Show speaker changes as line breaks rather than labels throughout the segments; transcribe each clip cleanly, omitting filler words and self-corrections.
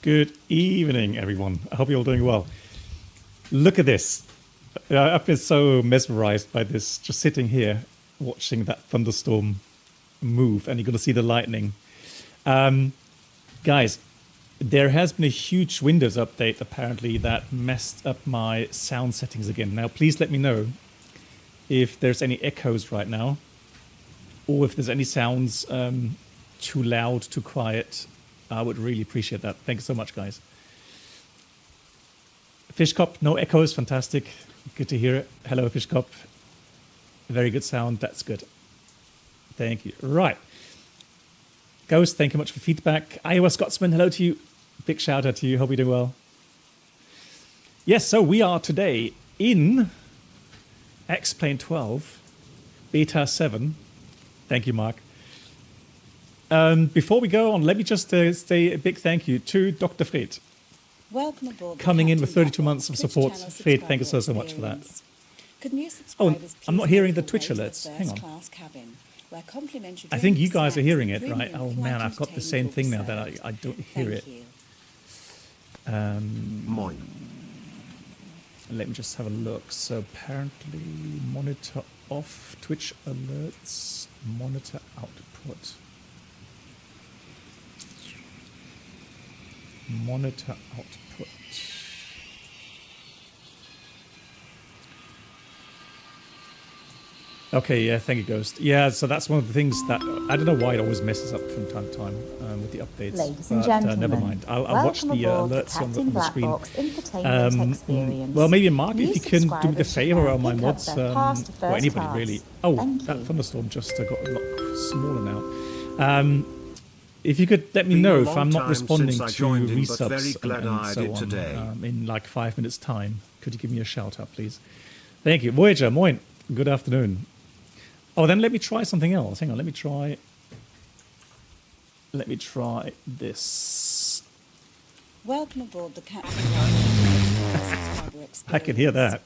Good evening, everyone. I hope you're all doing well. Look at this. I've been so mesmerized by this, just sitting here, watching that thunderstorm move, and you're going to see the lightning. Guys, there has been a huge Windows update, apparently, that messed up my sound settings again. Now, please let me know if there's any echoes right now, or if there's any sounds too loud, too quiet. I would really appreciate that. Thank you so much, guys. Fishcop, no echoes, fantastic. Good to hear it. Hello, Fishcop. Very good sound, that's good. Thank you. Right. Ghost, thank you much for feedback. Iowa Scotsman, hello to you. Big shout out to you, hope you're doing well. Yes, so we are today in XP12 Beta 7. Thank you, Mark. Before we go on, let me just say a big thank you to Dr. Fred.
Welcome aboard.
Coming in with 32 months of support. Fred, thank you so much for that. Oh, I'm not hearing the Twitch alerts. Hang on. I think you guys are hearing it, right? Oh man, I've got the same thing now that I don't hear it. Let me just have a look. So apparently monitor off, Twitch alerts, monitor output. Monitor output. Okay, yeah, thank you, Ghost. Yeah, so that's one of the things that I don't know why it always messes up from time to time with the updates.
Ladies and gentlemen,
never mind. I'll watch the alerts on the screen.
Experience.
Well, maybe Mark, if you can do me the favor on my mods, or anybody really. Oh, that thunderstorm just got a lot smaller now. If you could let me know if I'm not responding to resubs and so on in like 5 minutes' time, could you give me a shout out, please? Thank you. Voyager, moin. Good afternoon. Oh, then let me try something else. Hang on, let me try this.
Welcome aboard the Captain.
I can hear that.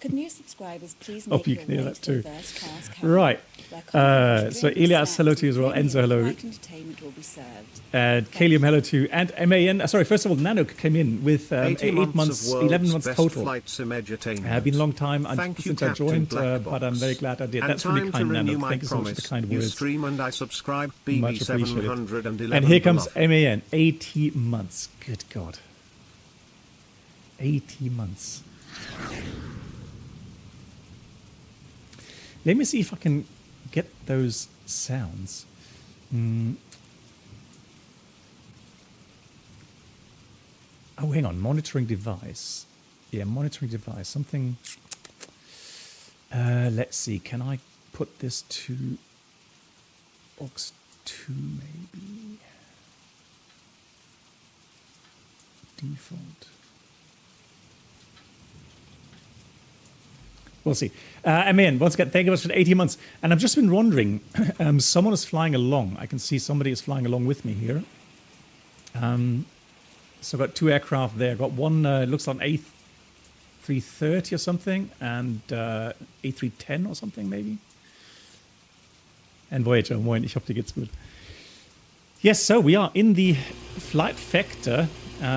Could new subscribers please
hope you can hear that too. Right. So Elias, hello to you as well. Enzo, hello. And Kalium, hello to you. And MAN, sorry, first of all, Nano came in with 8 months, 11 months total. It's been a long time since I joined, but I'm very glad I did. That's really kind, Nano. Thank you so much for the kind words. Much appreciated. And here comes MAN, 80 months. Good God. 80 months. Let me see if I can get those sounds. Oh, hang on. Monitoring device. Yeah, monitoring device. Something. Let's see. Can I put this to aux 2 maybe? Default. We'll see. I'm in. Once again, thank you much for 80 months. And I've just been wondering, someone is flying along. I can see somebody is flying along with me here. So I've got 2 aircraft there. I've got one, looks like an A330 or something, and A310 or something maybe. And Voyager, moin, ich hoffe, dir geht's gut. Yes, so we are in the flight vector.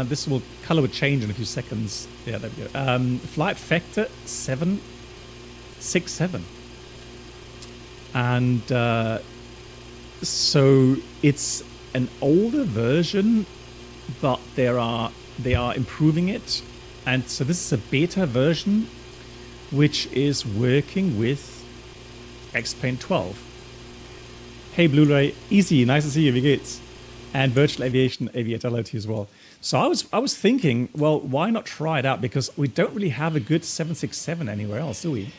This color will change in a few seconds. Yeah, there we go. Flight vector 767. And so it's an older version, but they are improving it. And so this is a beta version, which is working with XP12. Hey, Blu-ray, easy, nice to see you, wie geht's? And Virtual Aviation, Aviator, hello to you as well. So I was thinking, well, why not try it out? Because we don't really have a good 767 anywhere else, do we?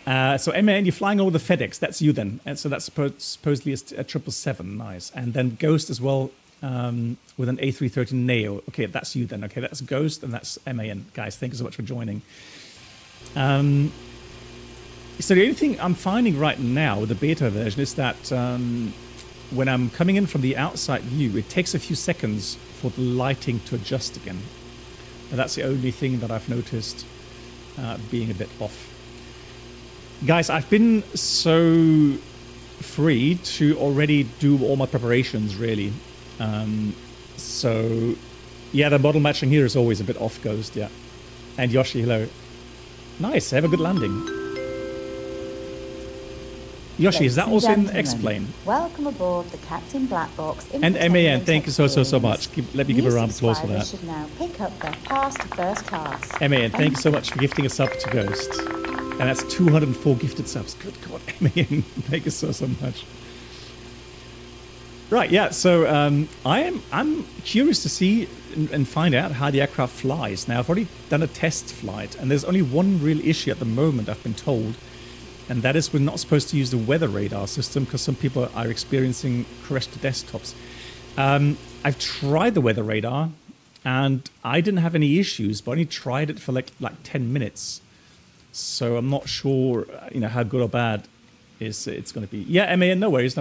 So MAN, you're flying over the FedEx. That's you then. And so that's supposedly a 777. Nice. And then Ghost as well with an A330 Neo. Okay, that's you then. Okay, that's Ghost and that's MAN. Guys, thank you so much for joining. So the only thing I'm finding right now with the beta version is that when I'm coming in from the outside view, it takes a few seconds for the lighting to adjust again. And that's the only thing that I've noticed being a bit off. Guys, I've been so free to already do all my preparations, really. So, yeah, the model matching here is always a bit off Ghost, yeah. And Yoshi, hello. Nice, have a good landing. Yoshi, is that
Ladies
also
and
in
gentlemen,
X-Plane?
welcome aboard the Captain Black Box.
And MAN, thank you so much. Let me give a round of applause for that.
Should now pick up their pass to first class.
MAN, thank you so much for gifting a sub to Ghost. And that's 204 gifted subs. Good God, MAN, thank you so much. Right, yeah, so I'm curious to see and find out how the aircraft flies. Now, I've already done a test flight, and there's only one real issue at the moment, I've been told, and that is we're not supposed to use the weather radar system because some people are experiencing crashed desktops. I've tried the weather radar, and I didn't have any issues, but I only tried it for like 10 minutes. So I'm not sure, how good or bad it's going to be. Yeah, MAN, no worries.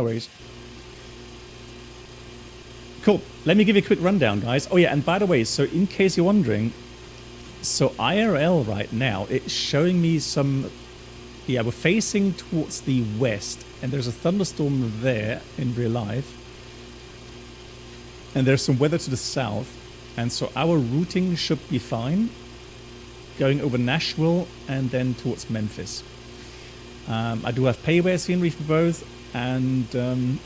Cool. Let me give you a quick rundown, guys. Oh, yeah, and by the way, so in case you're wondering, so IRL right now, it's showing me some... Yeah, we're facing towards the west, and there's a thunderstorm there in real life. And there's some weather to the south, and so our routing should be fine, going over Nashville and then towards Memphis. I do have payware scenery for both, and...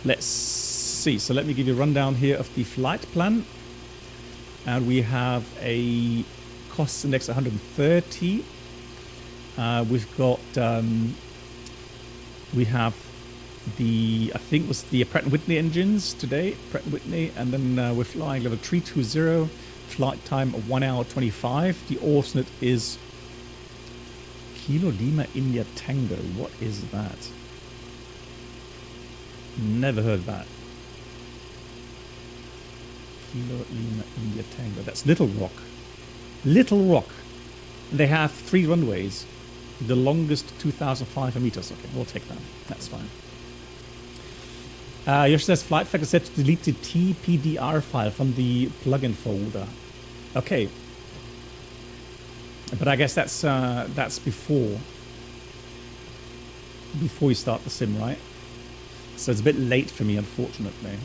let's see. So let me give you a rundown here of the flight plan. And we have a cost index 130. We've got, we have I think it was the Pratt & Whitney engines today, Pratt & Whitney. And then we're flying level 320, flight time of 1 hour 25. The alternate is Kilo Lima India Tango. What is that? Never heard of that. Kilo Lima India Tango. That's Little Rock. Little Rock. They have 3 runways. The longest 2,500 meters. Okay, we'll take that. That's fine. Yoshi says flight factor set to delete the TPDR file from the plugin folder. Okay. But I guess that's before you start the sim, right? So it's a bit late for me, unfortunately.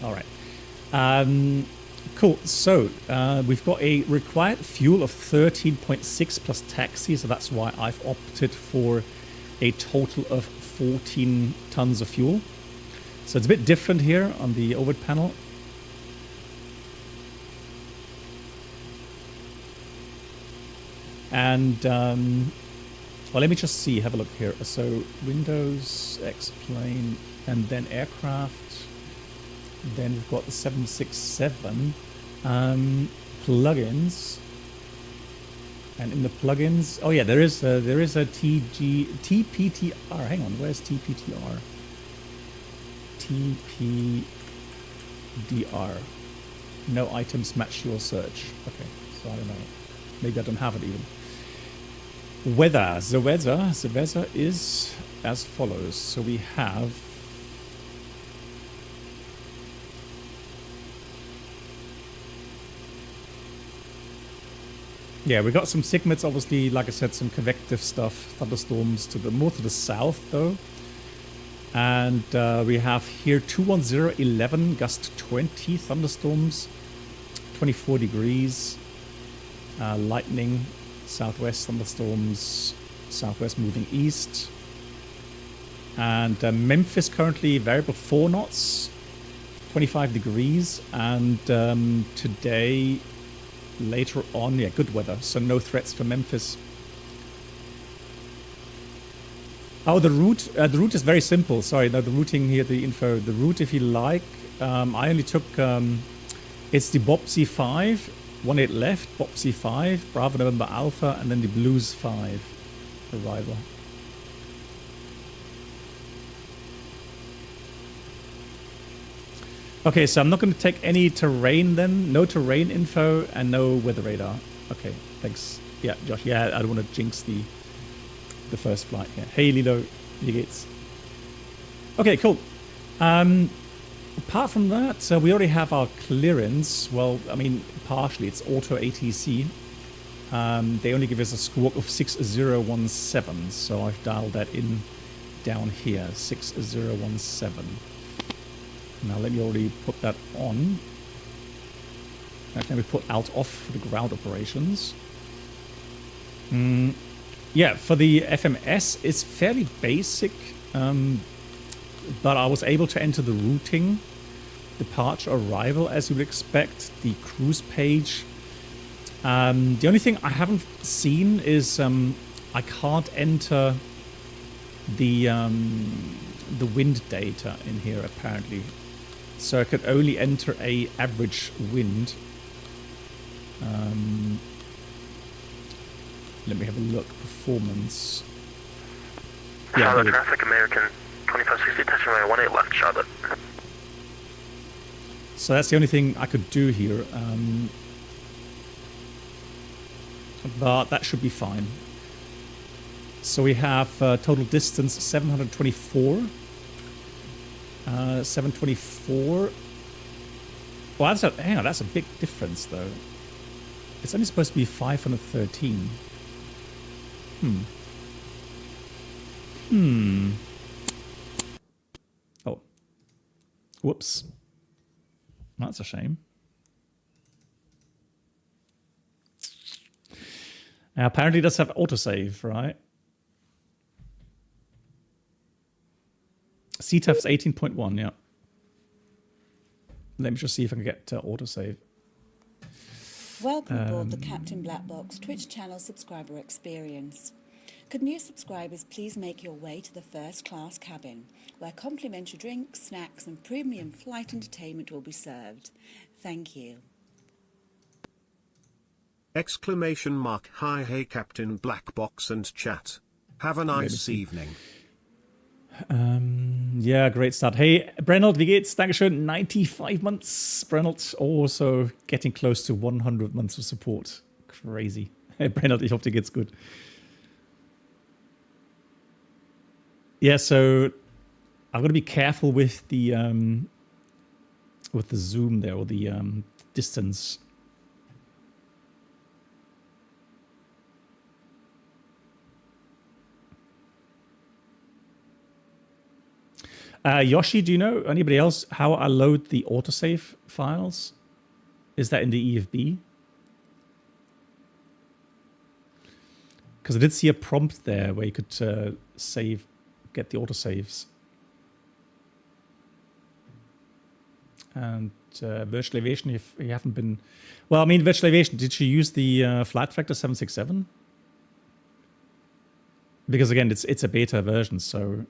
All right. Cool. So we've got a required fuel of 13.6 plus taxi. So that's why I've opted for a total of 14 tons of fuel. So it's a bit different here on the overhead panel. And, well, let me just see, have a look here. So, Windows, X-Plane, and then aircraft. Then we've got the 767. Plugins. And in the plugins, oh yeah, there is a TPTR. Hang on, where's TPTR? TPDR. No items match your search. Okay, so I don't know. Maybe I don't have it even. Weather. The weather is as follows. So we have we got some SIGMETs, obviously, like I said, some convective stuff, thunderstorms more to the south though. And we have here 21011 gust 20 thunderstorms, 24 degrees, lightning, southwest thunderstorms, southwest moving east. And Memphis currently variable 4 knots, 25 degrees. And today, later on, good weather, so no threats for Memphis. Oh, the route is very simple. Sorry, no, the routing here, the info. The route, if you like, I only took, it's the BOPSI 5, 18 left, BOPSI 5, Bravo November Alpha, and then the Blues 5 arrival. Okay, so I'm not going to take any terrain then. No terrain info and no weather radar. Okay, thanks. Yeah, Josh. Yeah, I don't want to jinx the first flight here. Hey, Lilo. Wie geht's? Okay, cool. Apart from that, we already have our clearance. Well, I mean, partially. It's auto ATC. They only give us a squawk of 6017, so I've dialed that in down here, 6017. Now let me already put that on. Actually, we put out off for the ground operations. Yeah, for the FMS, it's fairly basic, but I was able to enter the routing, departure, arrival, as you would expect, the cruise page. The only thing I haven't seen is I can't enter the wind data in here apparently, so I could only enter a average wind. Let me have a look. Performance. Yeah,
Charlotte traffic, American 2560, touching runway 18 left, Charlotte.
So that's the only thing I could do here. But that should be fine. So we have total distance 724. 724. Well, hang on, that's a big difference though. It's only supposed to be 513. Oh. Whoops. That's a shame. Now, apparently it does have autosave, right? CTAF is 18.1, yeah. Let me just see if I can get autosave.
Welcome aboard the Captain Black Box Twitch channel subscriber experience. Could new subscribers please make your way to the first class cabin, where complimentary drinks, snacks and premium flight entertainment will be served. Thank you.
Exclamation mark. Hi, hey Captain Black Box and chat. Have a nice evening.
Ja, great start. Hey, Brennelt, wie geht's? Dankeschön. 95 months, Brennelt. Also getting close to 100 months of support. Crazy. Hey, Brennelt, ich hoffe, dir geht's gut. Yeah, so I've got to be careful with the zoom there, or the distance. Yoshi, do you know, anybody else, how I load the autosave files? Is that in the EFB? Because I did see a prompt there where you could save, get the autosaves. And virtual aviation, if you haven't been... Well, I mean, virtual aviation, did you use the flight factor 767? Because again, it's a beta version, so...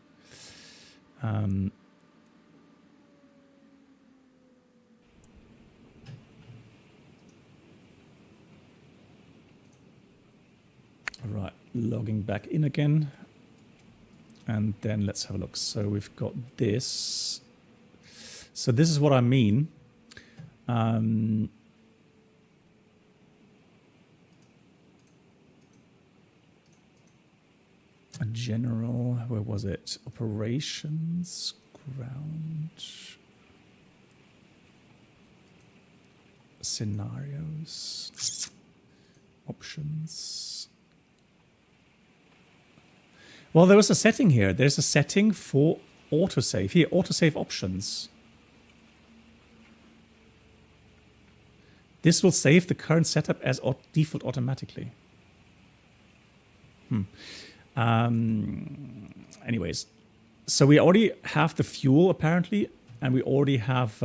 Right, logging back in again, and then let's have a look. So we've got this. So this is what I mean. General, where was it? Operations, ground, scenarios, options. Well, there was a setting here. There's a setting for autosave. Here, autosave options. This will save the current setup as default automatically. Anyways, so we already have the fuel apparently, and we already have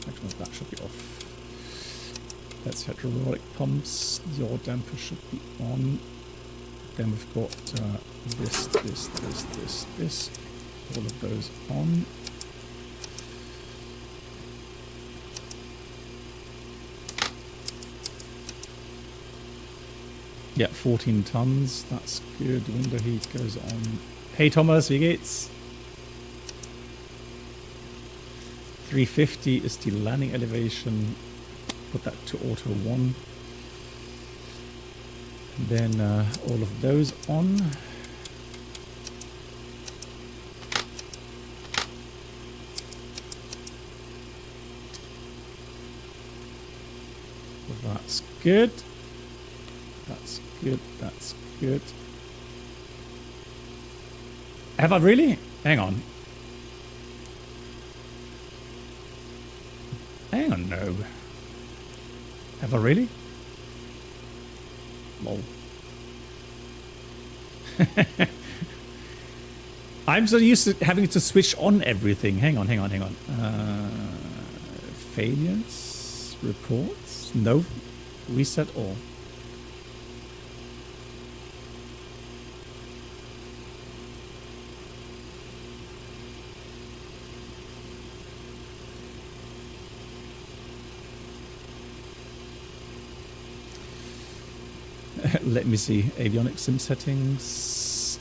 actually that should be off. Let's hit hydraulic pumps. Yaw damper should be on. Then we've got this. All of those on. Yeah, 14 tons. That's good. Window heat goes on. Hey Thomas, wie geht's? 350 is the landing elevation. Put that to auto 1. And then all of those on. That's good. That's good. That's good. Have I really? Hang on. Hang on, no. Have I really? Lol. I'm so used to having to switch on everything. Hang on. Failures? Reports? No. Reset all. Let me see. Avionics sim settings.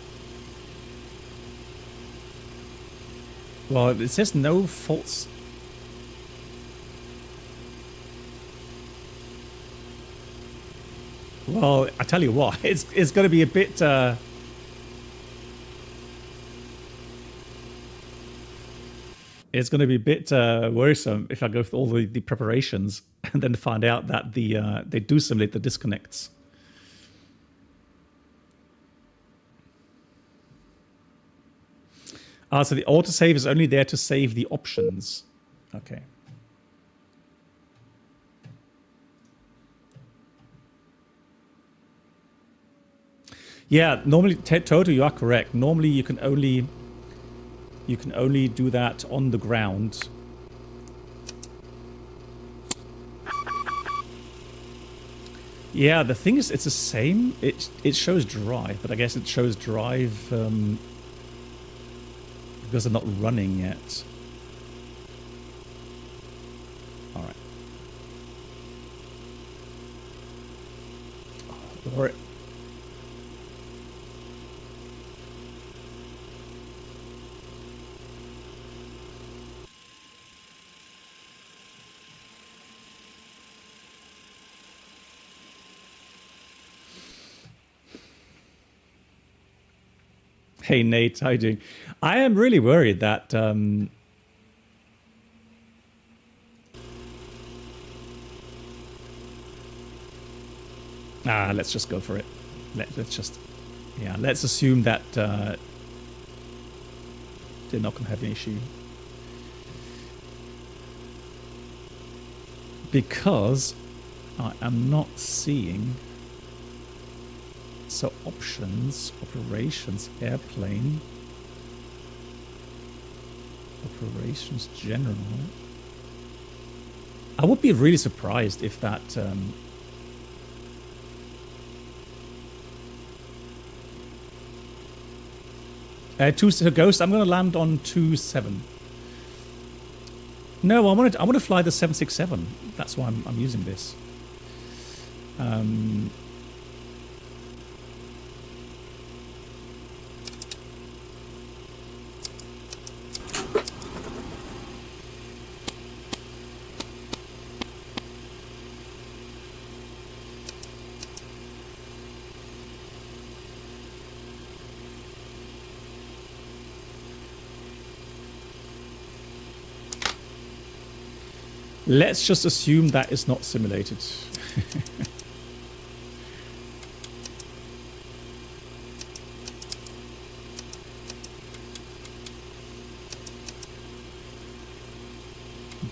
Well, it says no faults. Well, I tell you what, it's going to be a bit. It's going to be a bit worrisome if I go through all the preparations and then find out that they do simulate the disconnects. So the autosave is only there to save the options. Okay. Yeah, normally, Toto, you are correct. Normally, you can only do that on the ground. Yeah, the thing is, it's the same. It shows drive, but I guess it shows drive because they're not running yet. All right. Or hey Nate, how you doing? I am really worried that let's just go for it. Let's assume that they're not going to have an issue. Because I am not seeing. So options, operations, airplane, operations general. I would be really surprised if that so Ghost, I'm going to land on 27. No, I want to fly the 767. That's why I'm using this. Let's just assume that is not simulated.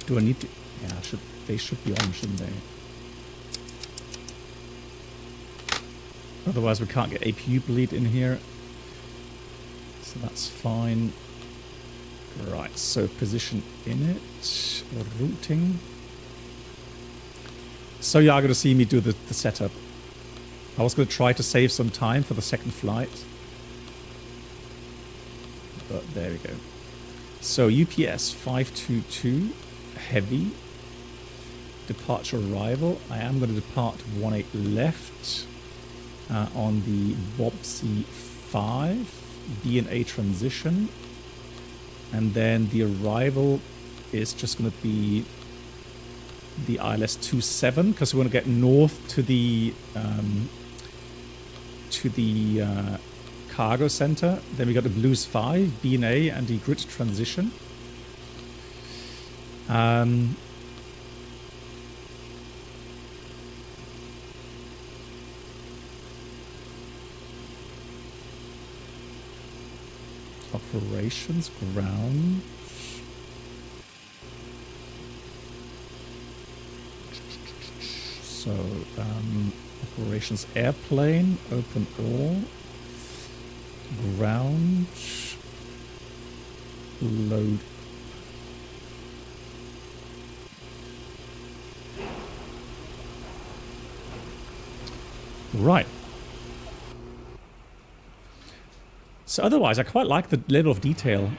Do I need to? Yeah, they should be on, shouldn't they? Otherwise we can't get APU bleed in here. So that's fine. Right, so position in it, routing. So you are going to see me do the setup. I was going to try to save some time for the second flight. But there we go. So UPS 522, heavy. Departure arrival. I am going to depart 18 left on the Bobsy 5. B&A transition. And then the arrival is just going to be the ILS 27, because we want to get north to the cargo center. Then we got the Blues 5, B&A, and the grid transition. Operations ground. So operations airplane, open all, ground, load. Right. So otherwise, I quite like the level of detail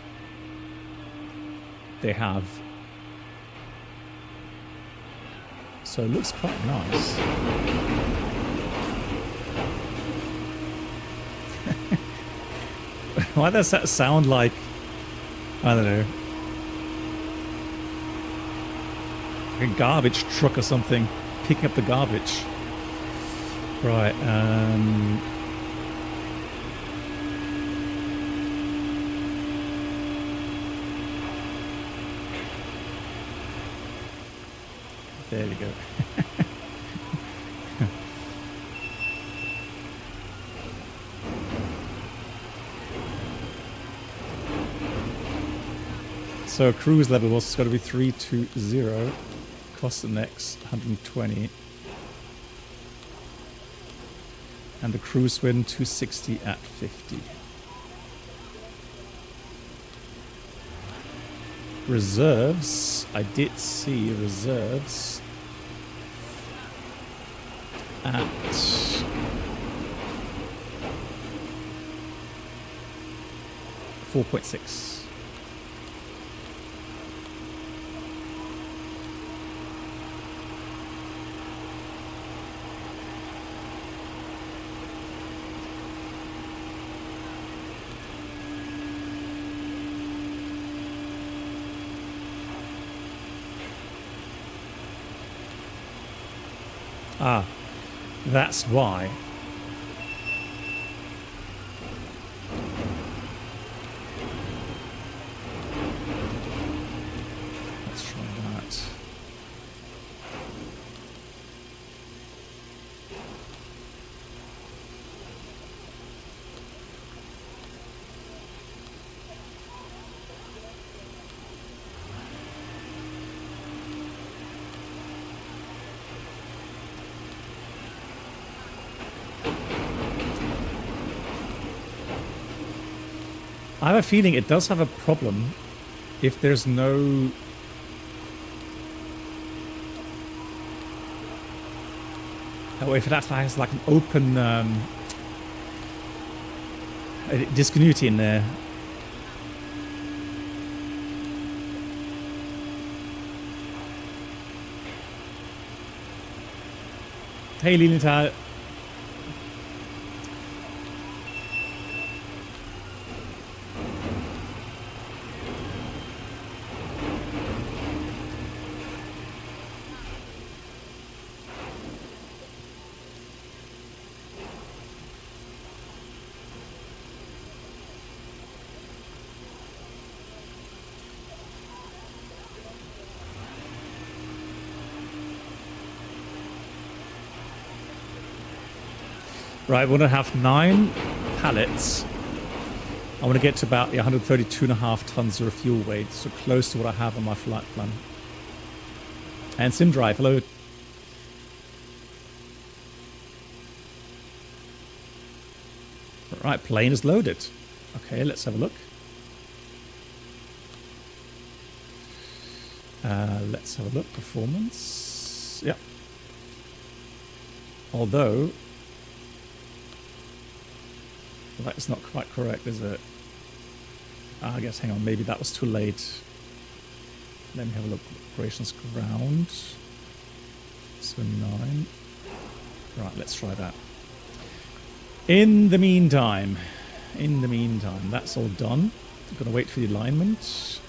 they have. So it looks quite nice. Why does that sound like, I don't know, like a garbage truck or something, picking up the garbage. Right, there we go. So cruise level was got to be 320. Cost the next 120. And the cruise wind 260 at 50. Reserves, I did see reserves at 4.6. Ah, that's why. Let's try that. I have a feeling it does have a problem if there's no... Oh, if it actually has like an open discontinuity in there. Hey, Lilienthal. Right, we want to have 9 pallets. I want to get to about 132.5 tons of fuel weight, so close to what I have on my flight plan. And SimDrive, hello. Right, plane is loaded. Okay, let's have a look. Let's have a look. Performance. Yeah. Although... that's not quite correct, is it? I guess, hang on, maybe that was too late. Let me have a look. Operations ground. So 9. Right, let's try that. In the meantime, in the meantime, that's all done. I'm going to wait for the alignment.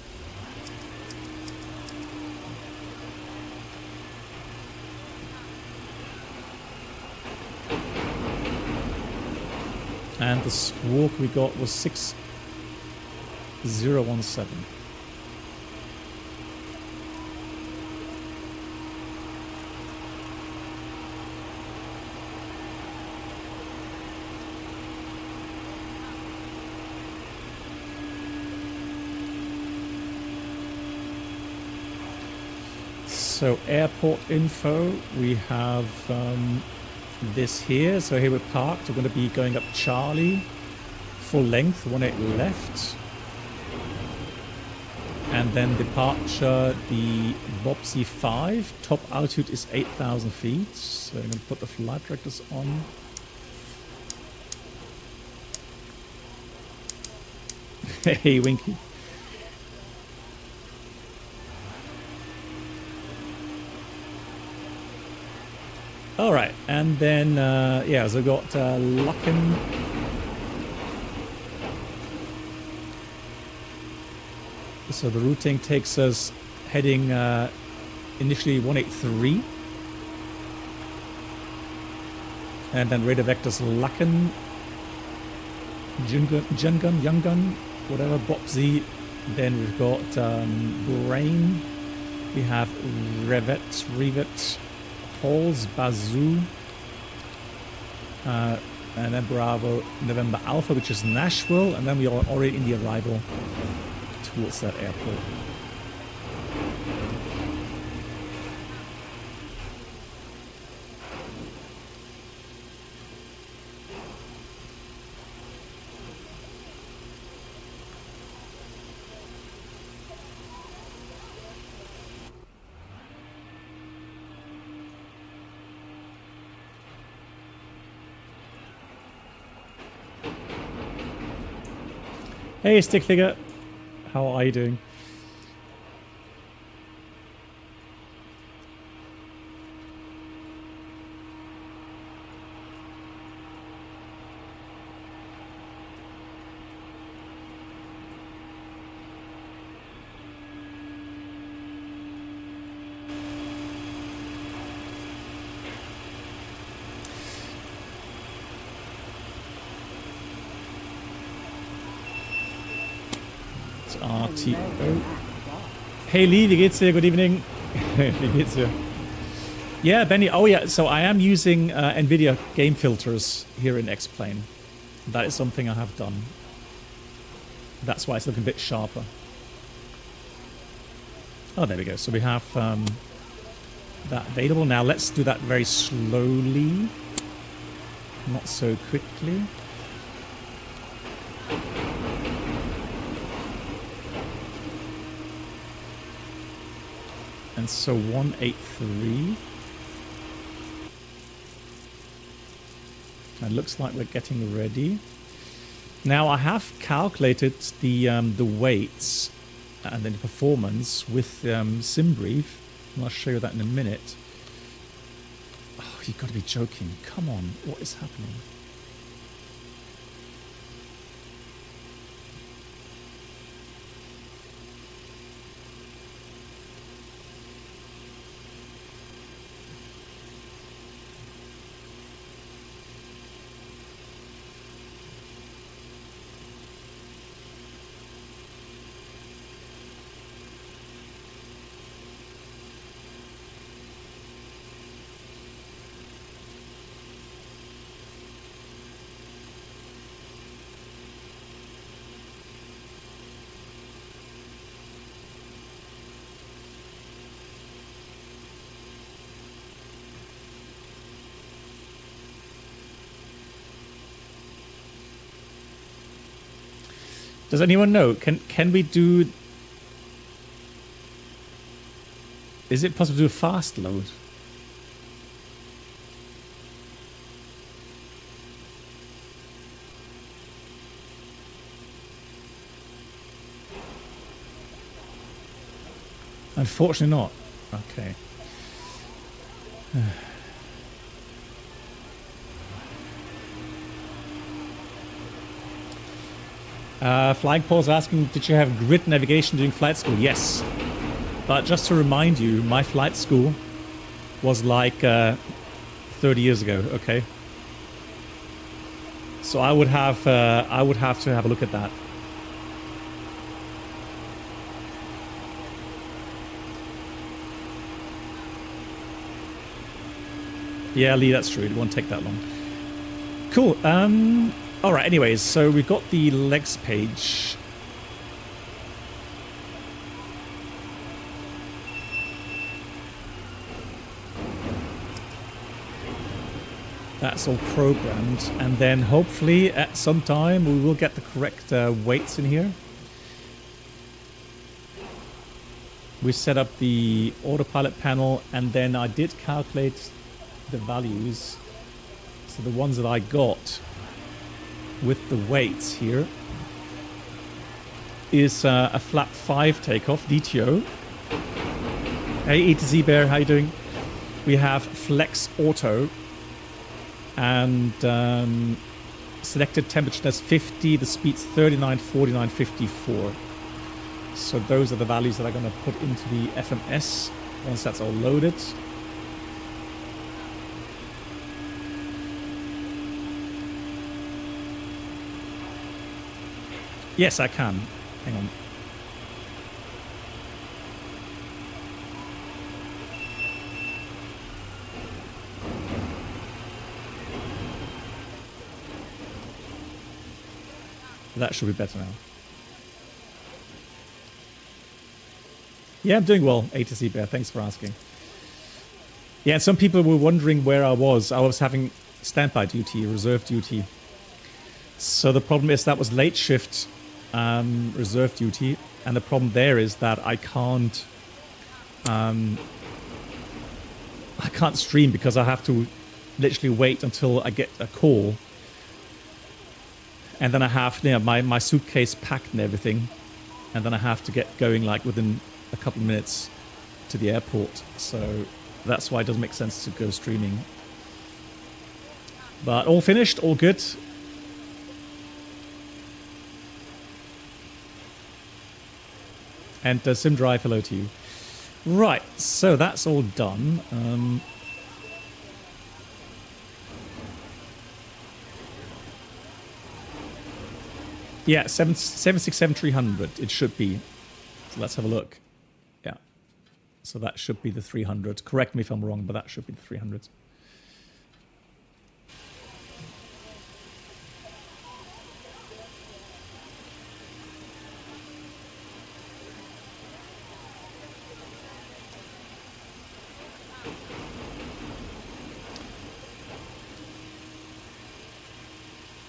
And the squawk we got was 6017. So airport info, we have this here. So here we're parked. We're going to be going up Charlie, full length, 18 left. And then departure, the Bobsy 5. Top altitude is 8,000 feet. So I'm going to put the flight directors on. Hey, Winky. All right, and then, yeah, so we've got Lucken. So the routing takes us heading initially 183. And then radar vectors Lucken, Jungun, whatever, Bopsy. Then we've got Brain. We have Revet. Halls, Bazoo, and then Bravo, November Alpha, which is Nashville, and then we are already in the arrival towards that airport. Hey, Stick Figure. How are you doing? RTO. Hey Lee, wie geht's dir? Good evening. Wie geht's dir? Yeah, Benny. Oh yeah, so I am using NVIDIA game filters here in X-Plane. That is something I have done. That's why it's looking a bit sharper. Oh, there we go. So we have that available. Now let's do that very slowly. Not so quickly. And so 183. It looks like we're getting ready. Now I have calculated the weights and then the performance with SimBrief. And I'll show you that in a minute. Oh, you've got to be joking. Come on, what is happening? Does anyone know? Can we do? Is it possible to do a fast load? Unfortunately not. Okay. Flying Paul's asking, did you have grid navigation during flight school? Yes. But just to remind you, my flight school was like 30 years ago, okay? So I would have to have a look at that. Yeah, Lee, that's true. It won't take that long. Cool. All right. Anyways, so we've got the legs page. That's all programmed, and then hopefully at some time we will get the correct weights in here. We set up the autopilot panel, and then I did calculate the values. So the ones that I got with the weights here is a flap 5 takeoff DTO. Hey, E to Z Bear, how you doing? We have flex auto. And selected temperature as 50, the speed's 39, 49, 54. So those are the values that I'm going to put into the FMS once that's all loaded. Yes, I can. Hang on. That should be better now. Yeah, I'm doing well, A to Z Bear. Thanks for asking. Yeah, some people were wondering where I was. I was having standby duty, reserve duty. So the problem is that was late shift reserve duty. And the problem there is that I can't stream because I have to literally wait until I get a call. And then I have my suitcase packed and everything. And then I have to get going like within a couple of minutes to the airport. So that's why it doesn't make sense to go streaming. But all finished, all good. And SimDrive, hello to you. Right, so that's all done. Yeah, 767-300, it should be. So let's have a look. Yeah. So that should be the 300. Correct me if I'm wrong, but that should be the 300.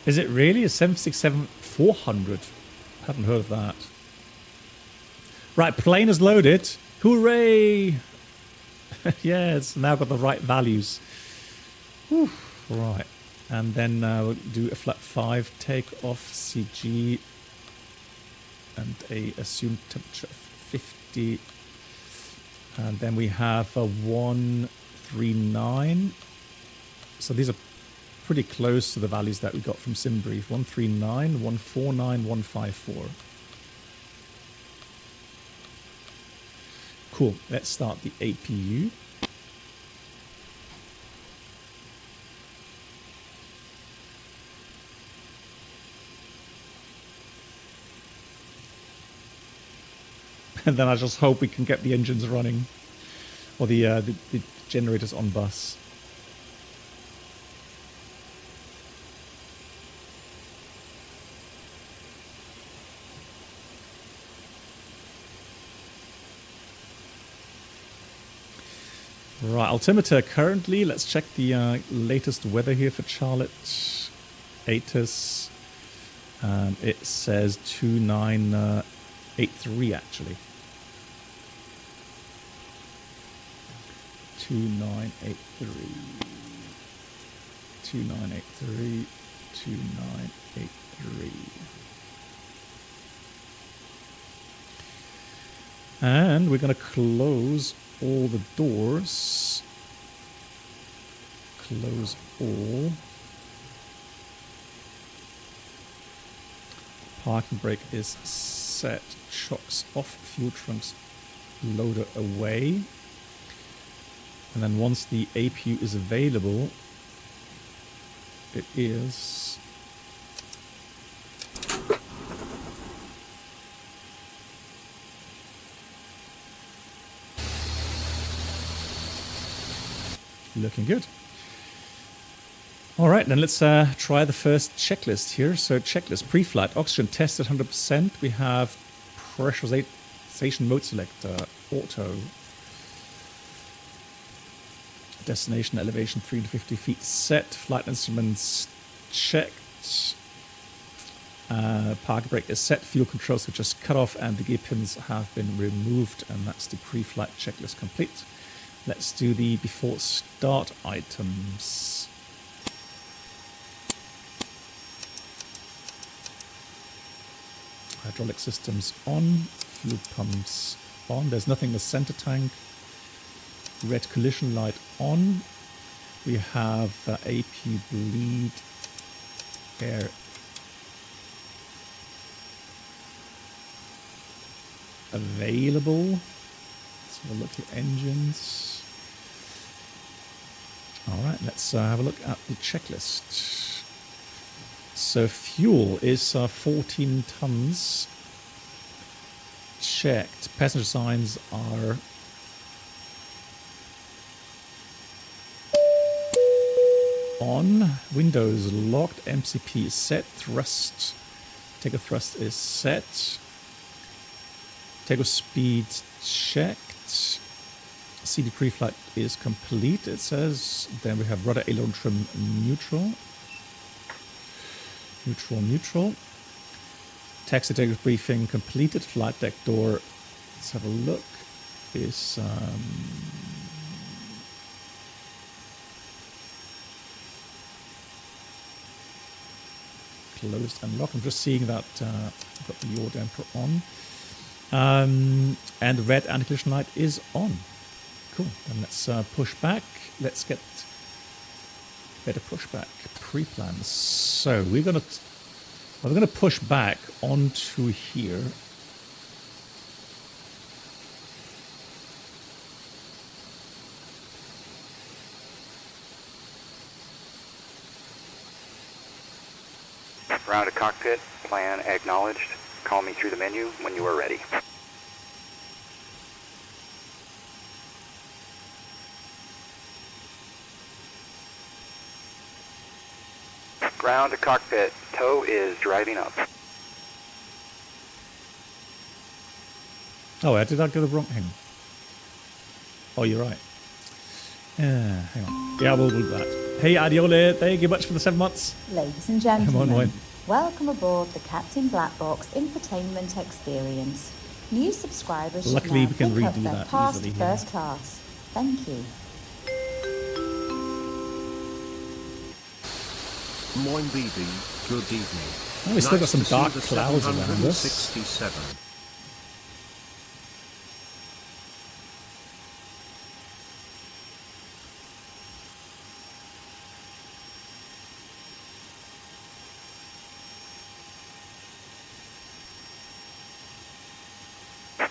Is it really a 767-400? I haven't heard of that. Right, plane is loaded. Hooray! Yeah, it's now got the right values. Whew. Right, and then we'll do a flat 5 takeoff CG and a assumed temperature of 50. And then we have a 139. So these are pretty close to the values that we got from SimBrief. 139, 149, 154. Cool. Let's start the APU. And then I just hope we can get the engines running, or the generators on bus. Right, altimeter currently, let's check the latest weather here for Charlotte. ATIS, it says 2983 actually. 2983. 2983. 2983. And we're going to close all the doors. Close all. Parking brake is set. Chocks off. Fuel trunks loader away. And then once the APU is available, it is... looking good. All right, then let's try the first checklist here. So checklist, pre-flight, oxygen tested 100%. We have pressurization mode selector, auto. Destination elevation 350 feet set. Flight instruments checked. Parking brake is set. Fuel control switch is cut off and the gear pins have been removed. And that's the pre-flight checklist complete. Let's do the before start items. Hydraulic systems on. Fuel pumps on. There's nothing in the center tank. Red collision light on. We have AP bleed air available. Let's have a look at engines. All right, let's have a look at the checklist. So fuel is 14 tons. Checked. Passenger signs are on. Windows locked. MCP is set. Thrust. Takeoff thrust is set. Takeoff speed checked. CD pre-flight is complete, it says. Then we have rudder aileron trim neutral. Neutral. Taxi takeoff briefing completed. Flight deck door, let's have a look, is closed and locked. I'm just seeing that I've got the yaw damper on. And the red anti-collision light is on. Cool. Then let's push back. Let's get better pushback pre-plans. So we're gonna push back onto here.
Ground to cockpit. Plan acknowledged. Call me through the menu when you are ready. Ground to cockpit. Tow is driving up.
Oh, did I go the wrong? Hang on. Oh, you're right. Hang on. Yeah, we'll do that. Hey, Adiole, thank you much for the 7 months.
Ladies and gentlemen,
Come on.
welcome aboard the Captain Black Box infotainment experience. New subscribers should
Luckily,
now
we can
pick up
redo
their
that
pass
easily
to
here.
first class. Thank you.
Moin BB, good evening.
Oh, we still got some
Nice to
dark
see the
clouds around us.
767.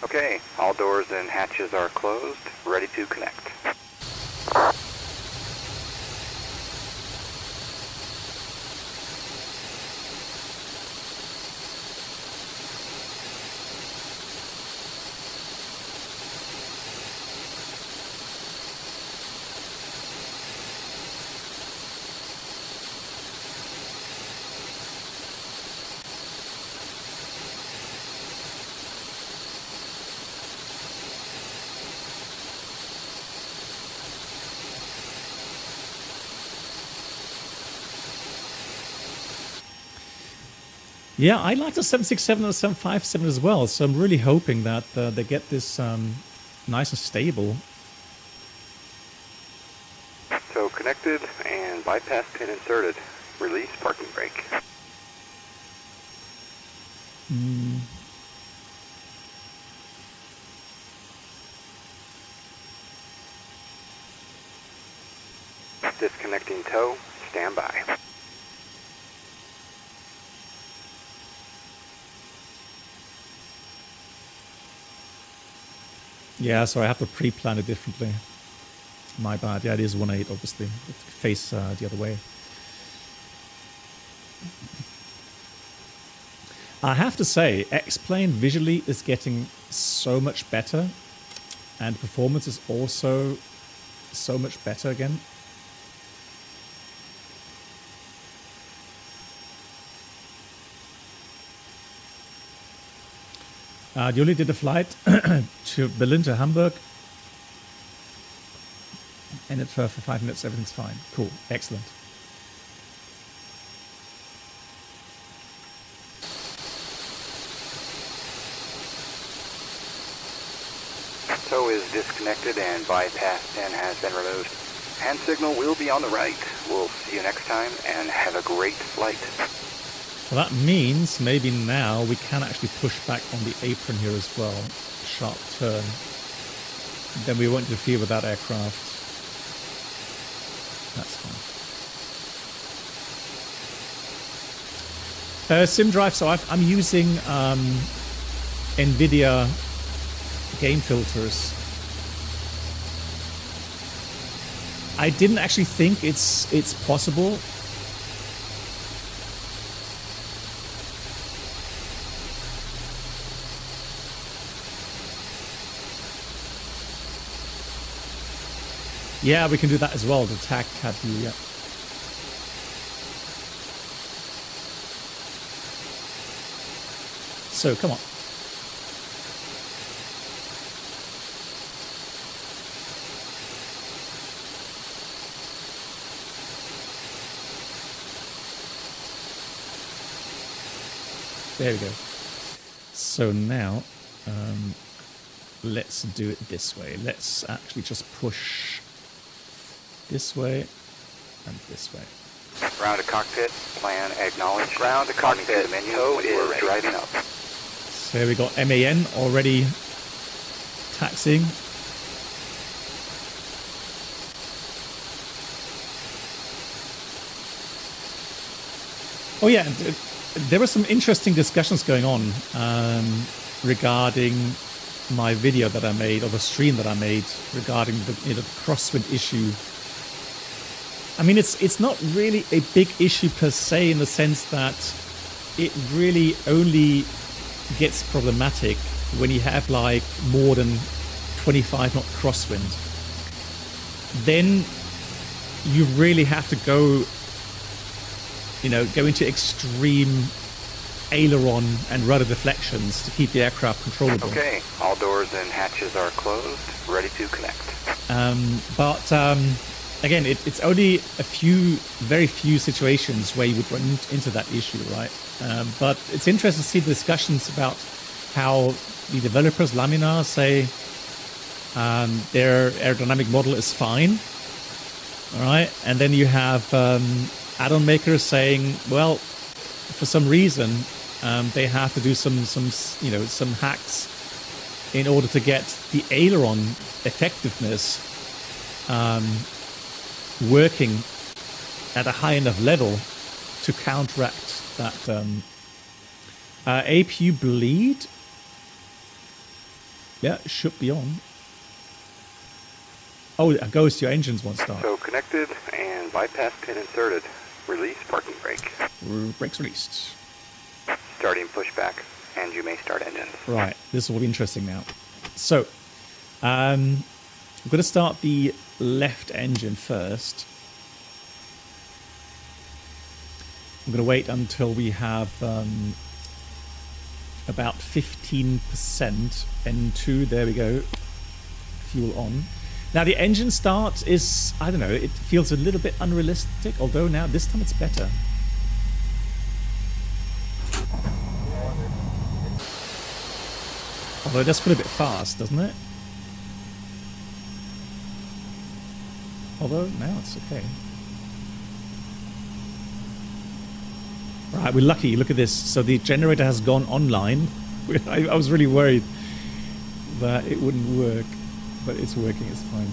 Okay, all doors and hatches are closed. Ready to connect.
Yeah, I like the 767 and the 757 as well, so I'm really hoping that they get this nice and stable.
So connected and bypass pin inserted. Release parking brake. Disconnecting tow. Stand by.
Yeah, so I have to pre-plan it differently. My bad. Yeah, it is 1.8, obviously. Face the other way. I have to say, X-Plane visually is getting so much better, and performance is also so much better again. You only did a flight to Berlin to Hamburg, and it for 5 minutes, everything's fine. Cool, excellent.
Tow is disconnected and bypass pin has been removed. Hand signal will be on the right. We'll see you next time and have a great flight.
Well, that means maybe now we can actually push back on the apron here as well. Sharp turn. Then we won't interfere with that aircraft. That's fine. Sim drive. So I'm using NVIDIA game filters. I didn't actually think it's possible. Yeah, we can do that as well. The tag cat view, yeah. So, come on. There we go. So now, let's do it this way. Let's actually just push this way and this way.
Ground to cockpit, plan acknowledged. Ground to cockpit, tow is driving up.
So we got MAN already taxiing. Oh yeah, there were some interesting discussions going on regarding my video that I made, or the stream that I made regarding the crosswind issue. I mean, it's not really a big issue per se, in the sense that it really only gets problematic when you have like more than 25 knot crosswind. Then you really have to go into extreme aileron and rudder deflections to keep the aircraft controllable.
Okay, all doors and hatches are closed, ready to connect.
But again, it's only very few situations where you would run into that issue, right? But it's interesting to see the discussions about how the developers, Laminar, say their aerodynamic model is fine, all right? And then you have add-on makers saying, well, for some reason, they have to do some hacks in order to get the aileron effectiveness working at a high enough level to counteract that. APU bleed. Yeah, should be on. Oh, it goes. Your engines won't start.
So connected and bypass pin inserted. Release parking brake.
Brakes released.
Starting pushback, and you may start engines.
Right, this will be interesting now. So, I'm going to start the left engine first. I'm going to wait until we have about 15% N2. There we go. Fuel on. Now the engine start is, I don't know, it feels a little bit unrealistic, although now this time it's better. Although it does feel a bit fast, doesn't it? Although now it's okay. Right, we're lucky. Look at this. So the generator has gone online. I was really worried that it wouldn't work. But it's working, it's fine.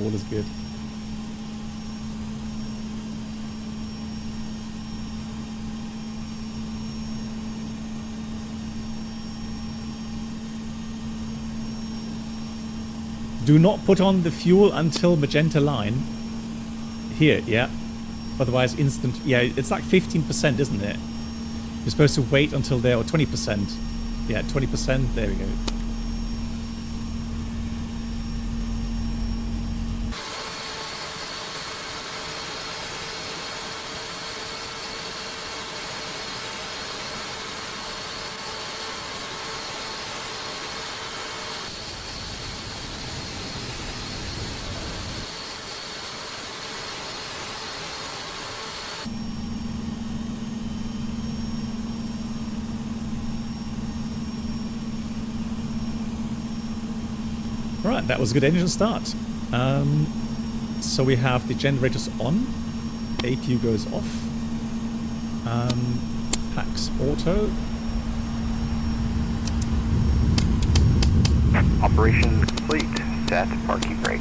All is good. Do not put on the fuel until magenta line. Here, yeah. Otherwise instant... Yeah, it's like 15%, isn't it? You're supposed to wait until there, or 20%. Yeah, 20%. There we go. Right, that was a good engine start. So we have the generators on, APU goes off, PAX auto.
Operation complete. Set parking brake.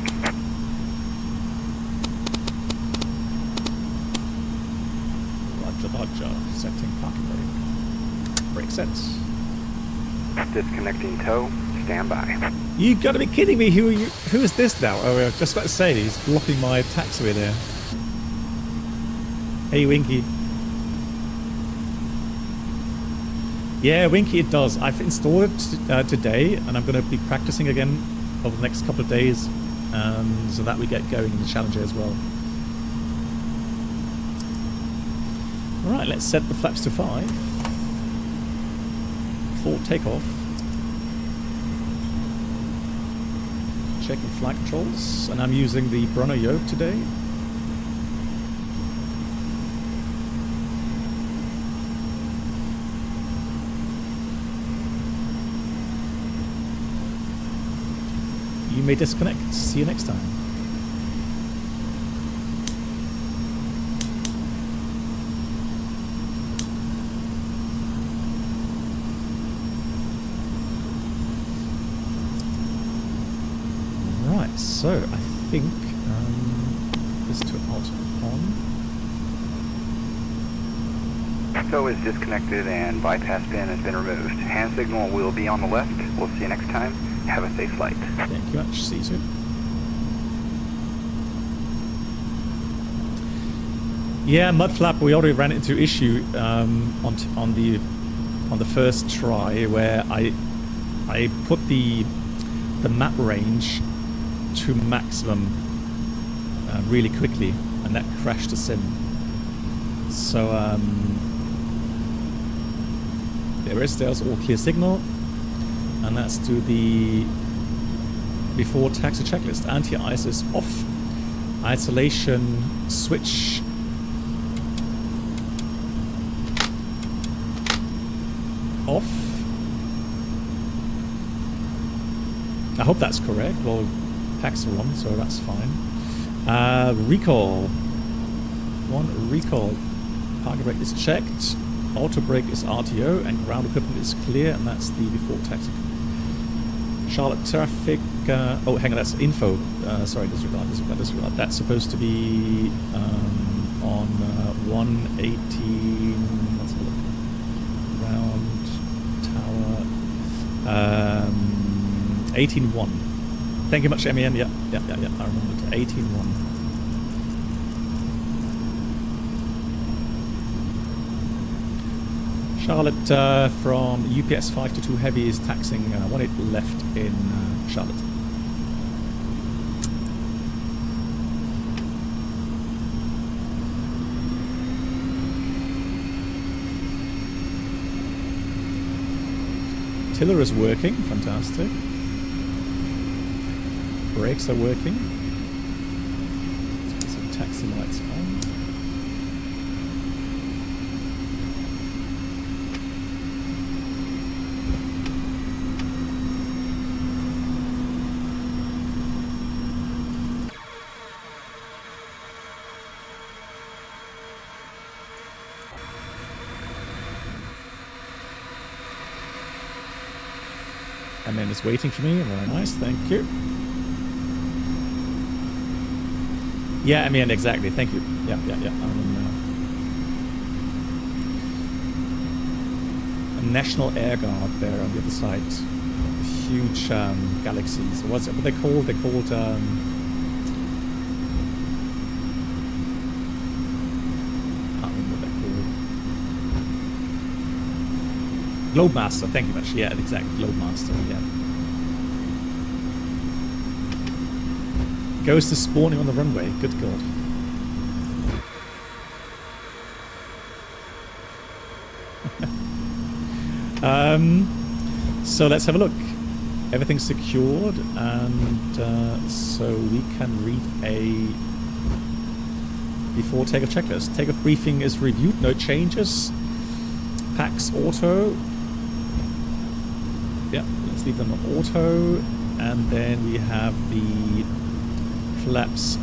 Roger, setting parking brake. Brake sets.
Disconnecting tow. Stand by.
You gotta be kidding me! Who is this now? Oh, I was just about to say he's blocking my taxiway there. Hey, Winky. Yeah, Winky, it does. I've installed it today, and I'm going to be practicing again over the next couple of days, so that we get going in the Challenger as well. Alright, let's set the flaps to 5 for takeoff. Checking flight controls, and I'm using the Bruno yoke today. You may disconnect. See you next time. Right, so I think this to out on.
Tow is disconnected and bypass pin has been removed. Hand signal will be on the left. We'll see you next time. Have a safe flight.
Thank you much. See you soon. Yeah, mud flap. We already ran into issue on the first try where I put the map range to maximum really quickly, and that crashed the sim. So there's all clear signal. And let's do the before taxi checklist. Anti-ice is off. Isolation switch off. I hope that's correct. Well, packs are on, so that's fine. Recall. One recall. Parking brake is checked. Auto brake is RTO, and ground equipment is clear, and that's the before taxi. Charlotte traffic. Oh, hang on, that's info. Sorry, disregard. That's supposed to be on 118. Let's have a look. Round tower. 18.1. Thank you much, MEN. Yeah. I remembered. 18.1. Charlotte from UPS 522 Heavy is taxing 18 left in Charlotte. Tiller is working, fantastic. Brakes are working. Let's put some taxi lights on. And then it's waiting for me. Very nice, thank you. Yeah, I mean, exactly. Thank you. Yeah. A National Air Guard there on the other side. huge galaxies. What's it? What they called? They're called. Can't remember what they're called. Globemaster. Thank you much. Yeah, exactly. Globemaster. Yeah. Ghost is spawning on the runway. Good God. So let's have a look. Everything's secured, and so we can read a before takeoff checklist. Takeoff briefing is reviewed. No changes. Packs auto. Yeah, let's leave them on auto, and then we have the flaps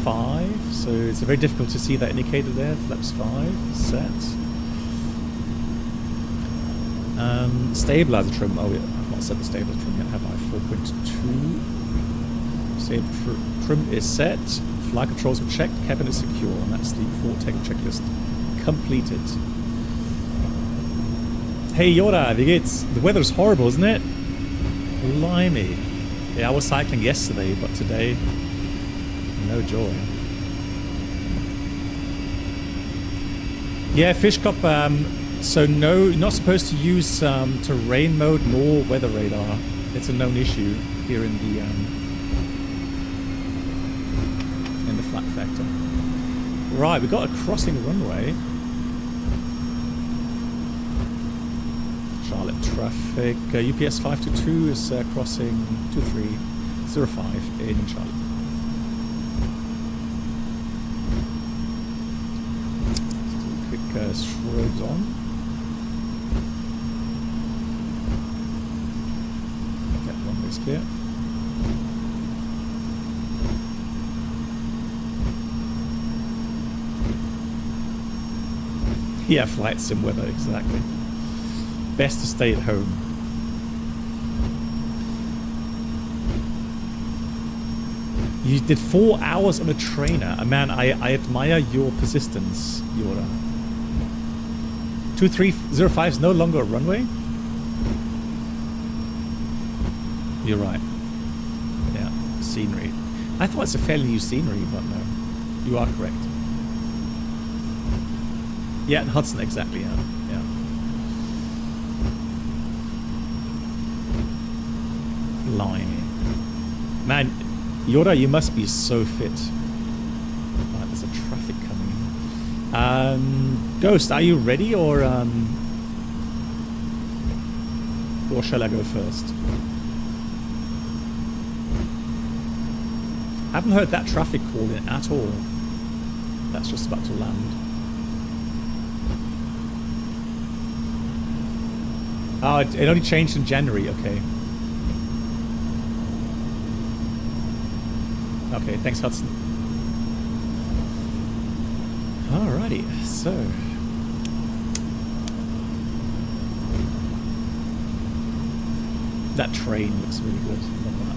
5. So it's very difficult to see that indicator there. Flaps 5 set. Stabilizer trim. Oh, yeah, I've not set the stabilizer trim yet, have I? 4.2. Stabilizer trim is set. Flight controls are checked. Cabin is secure. And that's the before takeoff checklist completed. Hey Yoda, wie geht's? The weather's horrible, isn't it? Blimey. Yeah, I was cycling yesterday, but today, no joy. Yeah, Fish Cop, so no, you're not supposed to use terrain mode nor weather radar. It's a known issue here in the flat factor. Right, we've got a crossing runway. Charlotte traffic. UPS 522 is crossing 2305 in Charlotte. Let's do a quick strobes on. Okay, runway's clear. Yeah, flight sim weather, exactly. Best to stay at home. You did 4 hours on a trainer. Man, I admire your persistence, Yoda. 2305 is no longer a runway? You're right. Yeah, scenery. I thought it's a fairly new scenery, but no. You are correct. Yeah, Hudson, exactly, yeah. Blimey. Man, Yoda, you must be so fit. Right, there's a traffic coming in. Ghost, are you ready, or shall I go first? I haven't heard that traffic call in at all. That's just about to land. Oh, it only changed in January, okay. Okay, thanks, Hudson. Alrighty, so. That train looks really good. Love that.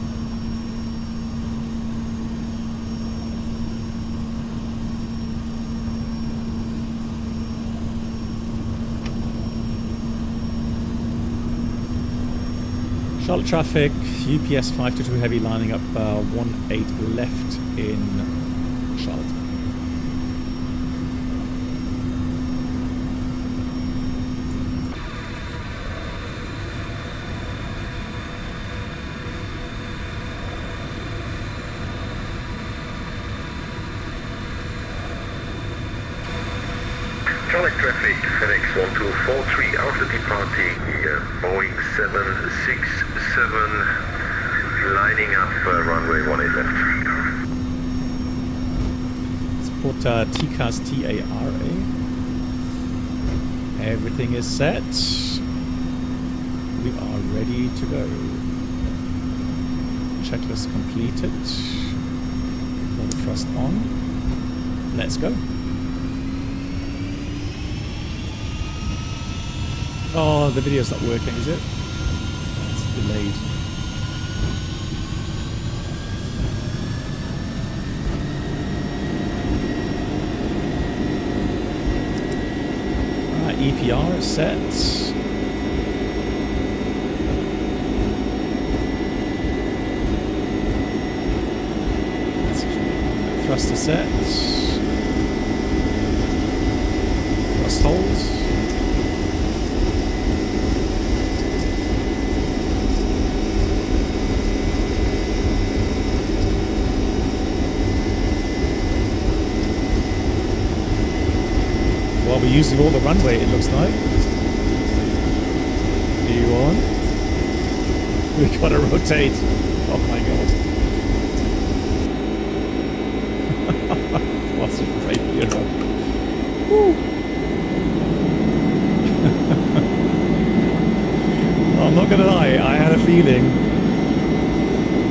Charlotte traffic, UPS 522 heavy lining up 18 left in Charlotte.
Charlotte traffic, FedEx 1243 after departing Boeing 767 lining up runway 18 left.
Let's put TCAS TARA. Everything is set. We are ready to go. Checklist completed. Full thrust on. Let's go. Oh, the video's not working, is it? It's delayed. Alright, EPR is set. thruster set. Thrust hold. Well, we're using all the runway, it looks like. D1. We gotta rotate. Oh my god. What's a great hero. Woo. I'm not gonna lie, I had a feeling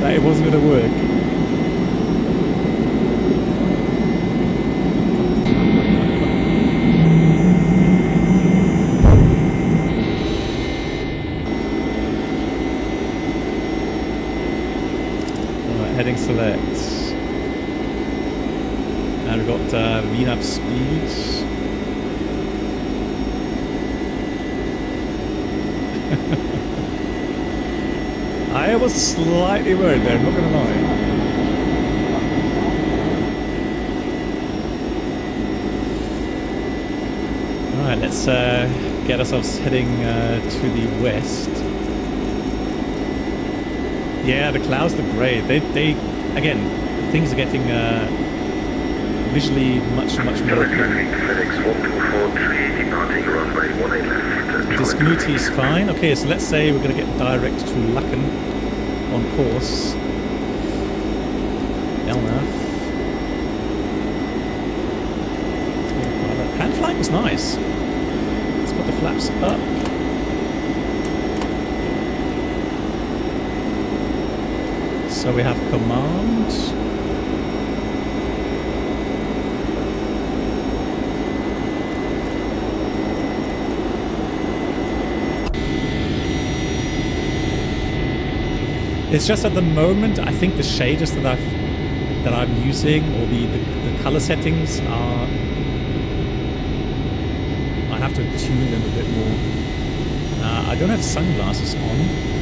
that it wasn't gonna work. Heading select. And we've got VNAV speed. I was slightly worried there, not gonna lie. Alright, let's get ourselves heading to the west. Yeah, the clouds look great. They again, things are getting visually much more. Discontinuity is fine. Okay, so let's say we're going to get direct to Lacken on course. LNAV. Hand flight was nice. Let's put the flaps up. So we have command. It's just at the moment, I think the shaders that I'm using, or the color settings are. I have to tune them a bit more. I don't have sunglasses on.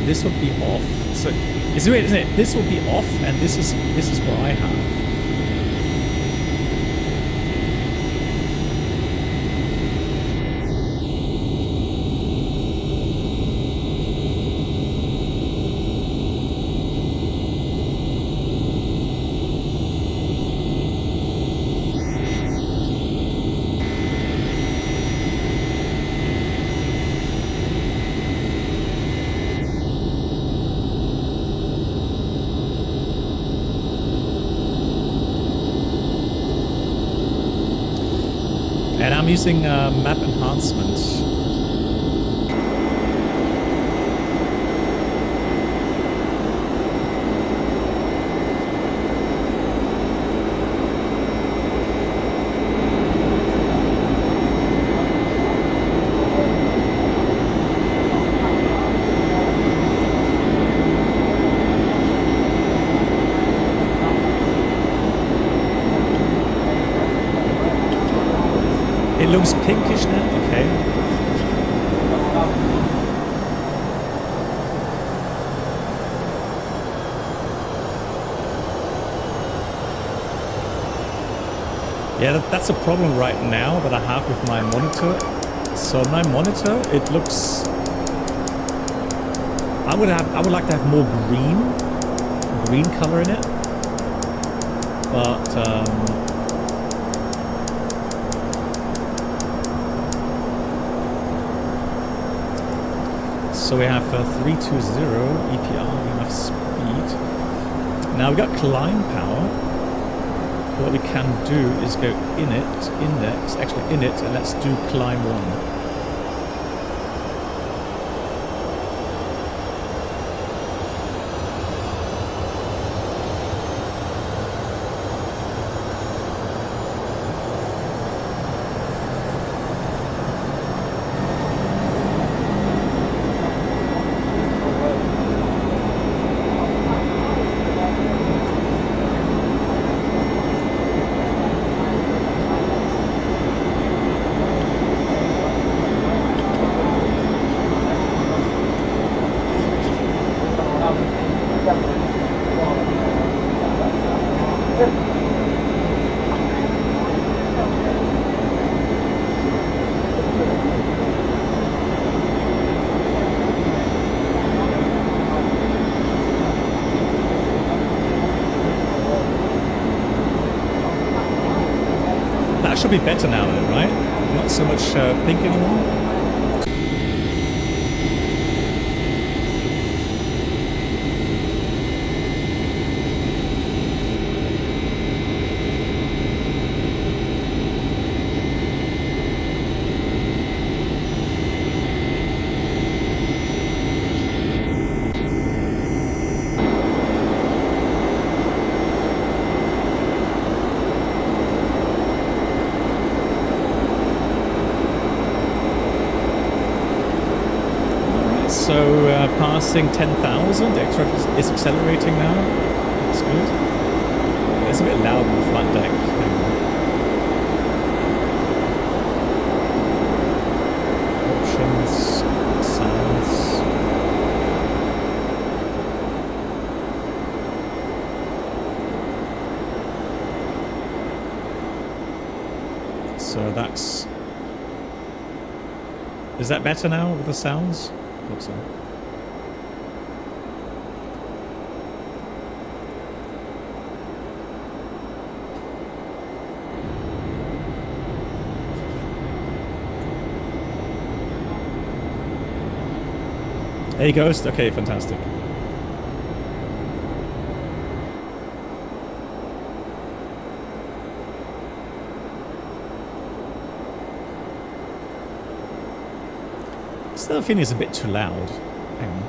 This would be off. So it's weird, isn't it? This will be off, and this is what I have. And I'm using map enhancement. It looks pinkish now, okay. Yeah, that's a problem right now that I have with my monitor. So my monitor, it looks. I would like to have more green color in it, but. So we have 320 EPR, we have speed. Now we've got climb power. What we can do is go in it, and let's do climb 1. should be better now then, right? Not so much pink anymore. So passing 10,000, aircraft is accelerating now. That's good. It's a bit loud on the flight deck. Options, sounds. So that's... Is that better now with the sounds? I hope so. Hey Ghost, okay, fantastic. Still feeling it's a bit too loud. Hang on.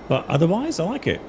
But otherwise, I like it.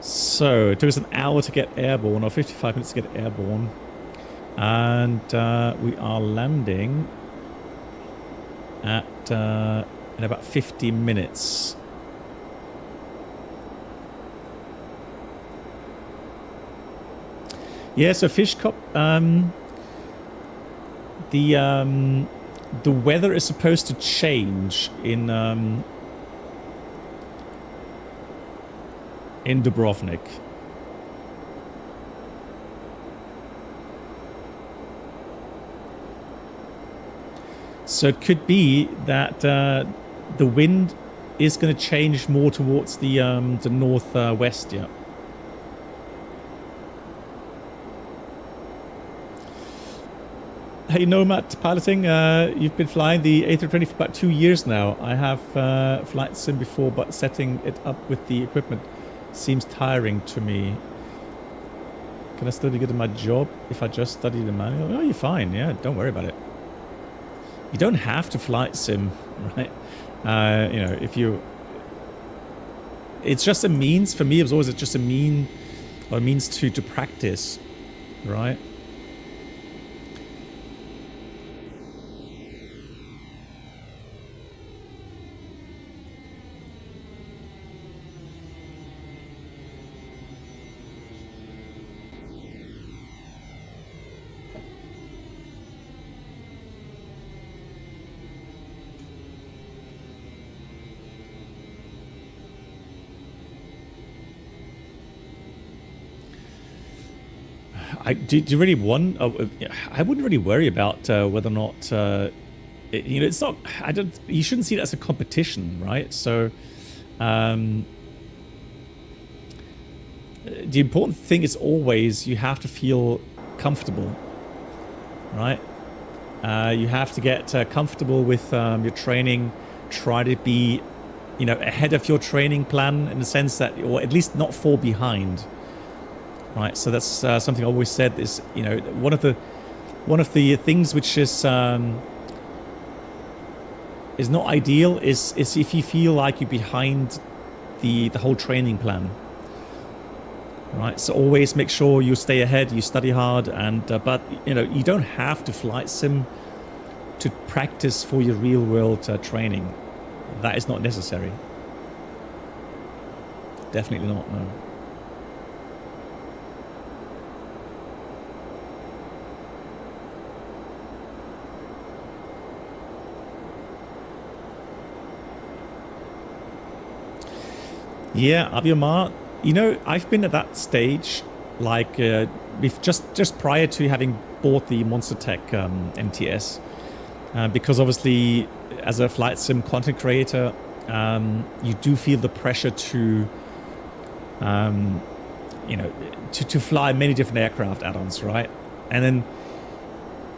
So it took us an hour to get airborne, or 55 minutes to get airborne. And we are landing at in about 50 minutes. Yeah, so Fishcop, the weather is supposed to change in Dubrovnik. So it could be that the wind is going to change more towards the northwest, yeah. Hey Nomad Piloting, you've been flying the A320 for about 2 years now. I have flight sim before, but setting it up with the equipment seems tiring to me. Can I still be good at my job if I just study the manual? Oh, you're fine. Yeah, don't worry about it. You don't have to flight sim, right? You know, if you... It's just a means. For me, it was always just a means to practice, right? do you really want? I wouldn't really worry about whether or not you know. It's not. I don't. You shouldn't see it as a competition, right? So, the important thing is always you have to feel comfortable, right? You have to get comfortable with your training. Try to be, you know, ahead of your training plan in the sense that, or at least not fall behind. Right, so that's something I always said is, you know, one of the things which is not ideal is if you feel like you're behind the whole training plan. Right, so always make sure you stay ahead, you study hard, and but you know, you don't have to flight sim to practice for your real world training. That is not necessary. Definitely not. No. Yeah, Abiyamar, you know, I've been at that stage, like, just prior to having bought the Monster Tech MTS, because obviously, as a flight sim content creator, you do feel the pressure to, you know, to fly many different aircraft add-ons, right? And then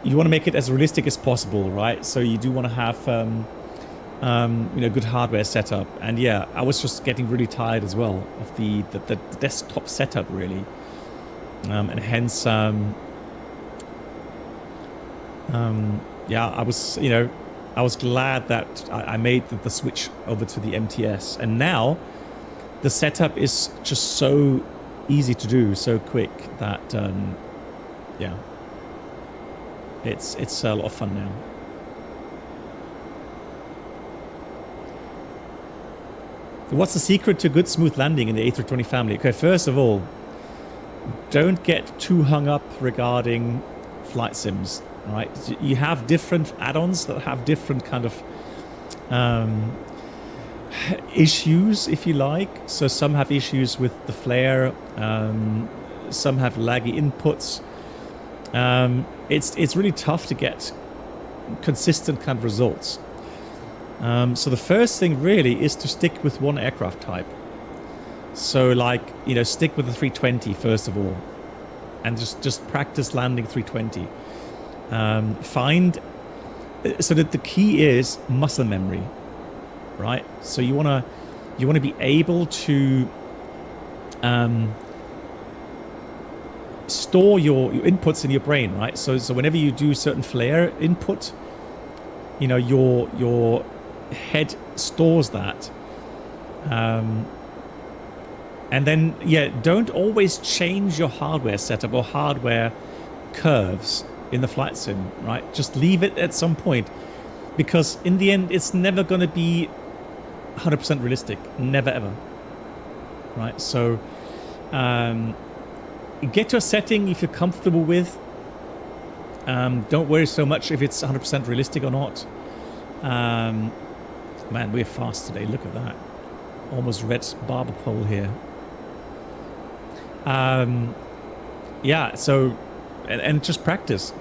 you want to make it as realistic as possible, right? So you do want to have you know, good hardware setup. And yeah, I was just getting really tired as well of the desktop setup, really, and hence yeah, I was, you know, I was glad that I made the switch over to the MTS, and now the setup is just so easy to do, so quick that yeah, it's a lot of fun now. What's the secret to good smooth landing in the A320 family? Okay, first of all, don't get too hung up regarding flight sims, right? You have different add-ons that have different kind of issues, if you like. So some have issues with the flare, some have laggy inputs. It's really tough to get consistent kind of results. So the first thing really is to stick with one aircraft type. So, like, you know, stick with the 320 first of all, and just practice landing 320. Find so that the key is muscle memory, right? So you wanna be able to store your inputs in your brain, right? So whenever you do certain flare input, you know, your head stores that, and then yeah, don't always change your hardware setup or hardware curves in the flight sim, right? Just leave it at some point, because in the end it's never going to be 100% realistic, never ever, right? So get to a setting you feel comfortable with. Don't worry so much if it's 100% realistic or not. Man, we're fast today. Look at that. Almost red barber pole here. Yeah, so, and just practice.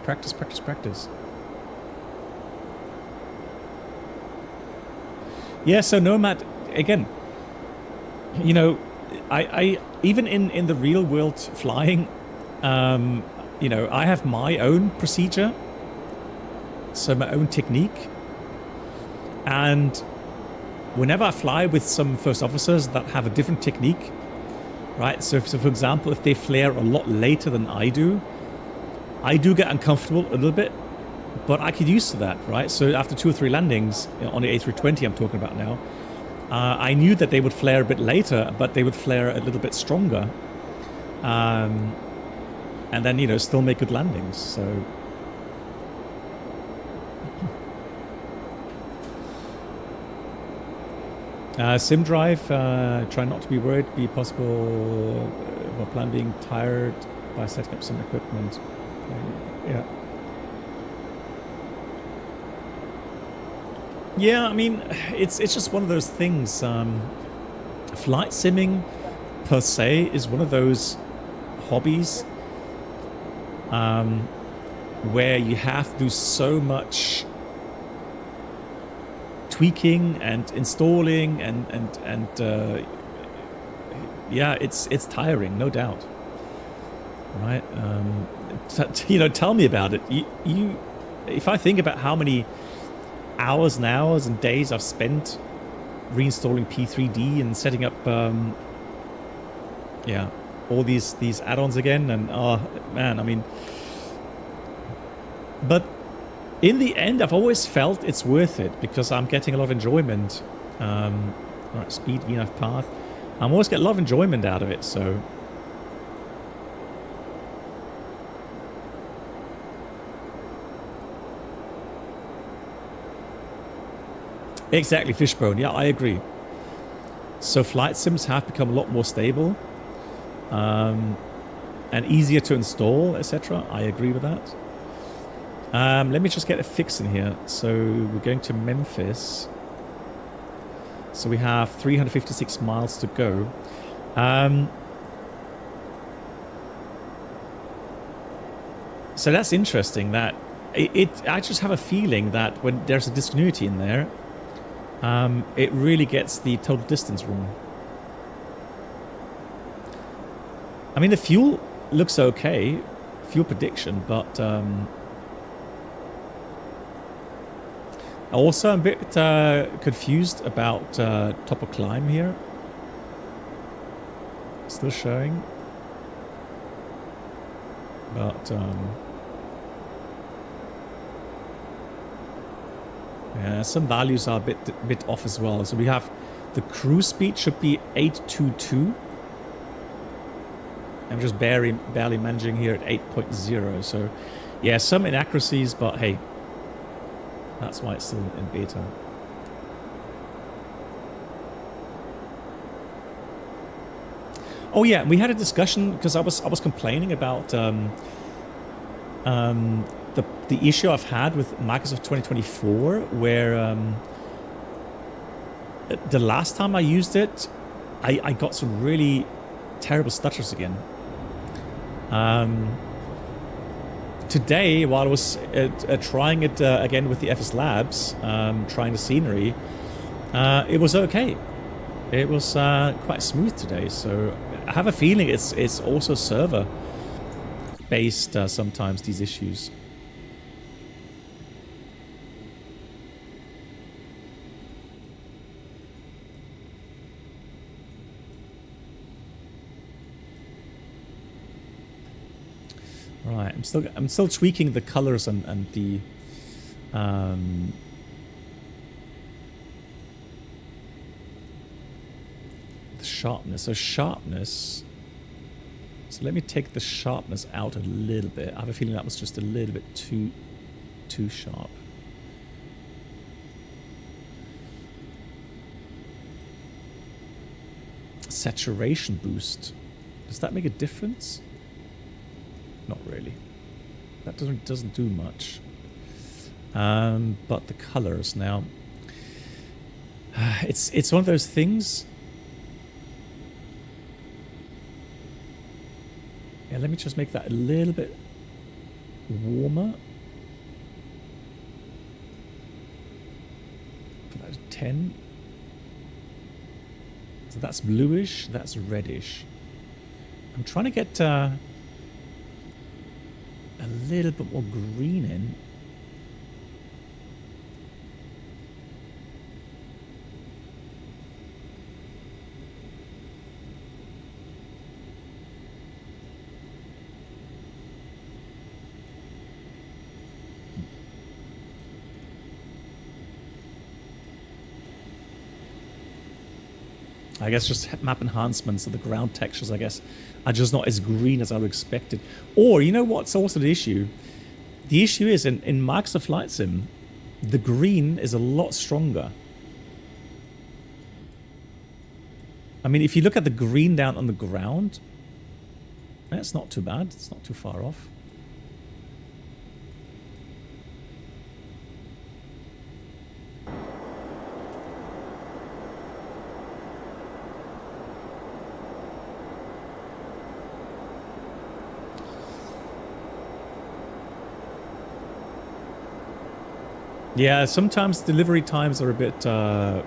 Yeah, so Nomad, again, you know, I even in the real world flying, you know, I have my own procedure, so my own technique. And whenever I fly with some first officers that have a different technique, right? So for example, if they flare a lot later than I do get uncomfortable a little bit, but I get used to that, right? So after 2 or 3 landings on the A320 I'm talking about now, I knew that they would flare a bit later, but they would flare a little bit stronger. And then, you know, still make good landings, so... sim drive, try not to be worried, be possible while plan being tired by setting up some equipment. Yeah. Yeah, I mean, it's just one of those things. Flight simming per se is one of those hobbies where you have to do so much tweaking and installing and yeah, it's tiring, no doubt. Right? You know, tell me about it. You, if I think about how many hours and hours and days I've spent reinstalling P3D and setting up, yeah, all these add-ons again, and oh man, I mean, but in the end, I've always felt it's worth it because I'm getting a lot of enjoyment. All right, speed, VNAV path. I'm always getting a lot of enjoyment out of it, so. Exactly, Fishbone. Yeah, I agree. So flight sims have become a lot more stable and easier to install, etc. I agree with that. Let me just get a fix in here. So we're going to Memphis. So we have 356 miles to go. So that's interesting that I just have a feeling that when there's a discontinuity in there, it really gets the total distance wrong. I mean, the fuel looks okay, fuel prediction, but also I'm a bit confused about top of climb here. Still showing, but yeah, some values are a bit off as well. So we have the cruise speed should be 822. I'm just barely managing here at 8.0. So yeah, some inaccuracies, but hey, that's why it's still in beta. Oh yeah, we had a discussion because I was complaining about the issue I've had with Microsoft 2024, where the last time I used it, I got some really terrible stutters again. Today, while I was trying it again with the FS Labs, trying the scenery, it was okay. It was quite smooth today, so I have a feeling it's also server based sometimes, these issues. Right, I'm still tweaking the colors and the sharpness. So sharpness. So let me take the sharpness out a little bit. I have a feeling that was just a little bit too sharp. Saturation boost. Does that make a difference? Not really. That doesn't do much. But the colors now. It's one of those things. Yeah, let me just make that a little bit warmer. Put that at 10. So that's bluish, that's reddish. I'm trying to get a little bit more green in. I guess just map enhancements of the ground textures, I guess, are just not as green as I would expected. Or, you know what's also the issue? The issue is in Microsoft Flight Sim, the green is a lot stronger. I mean, if you look at the green down on the ground, that's not too bad. It's not too far off. Yeah, sometimes delivery times are a bit of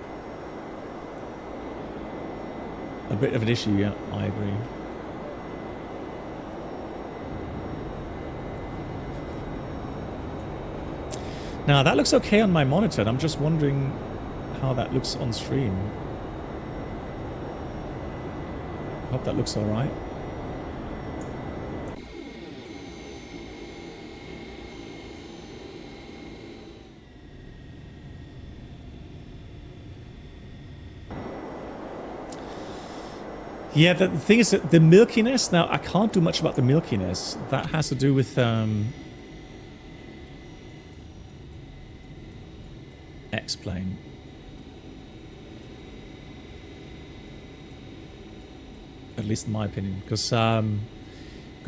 an issue. Yeah, I agree. Now that looks okay on my monitor. I'm just wondering how that looks on stream. Hope that looks all right. Yeah, the thing is that the milkiness, now I can't do much about the milkiness. That has to do with X-plane. At least in my opinion, because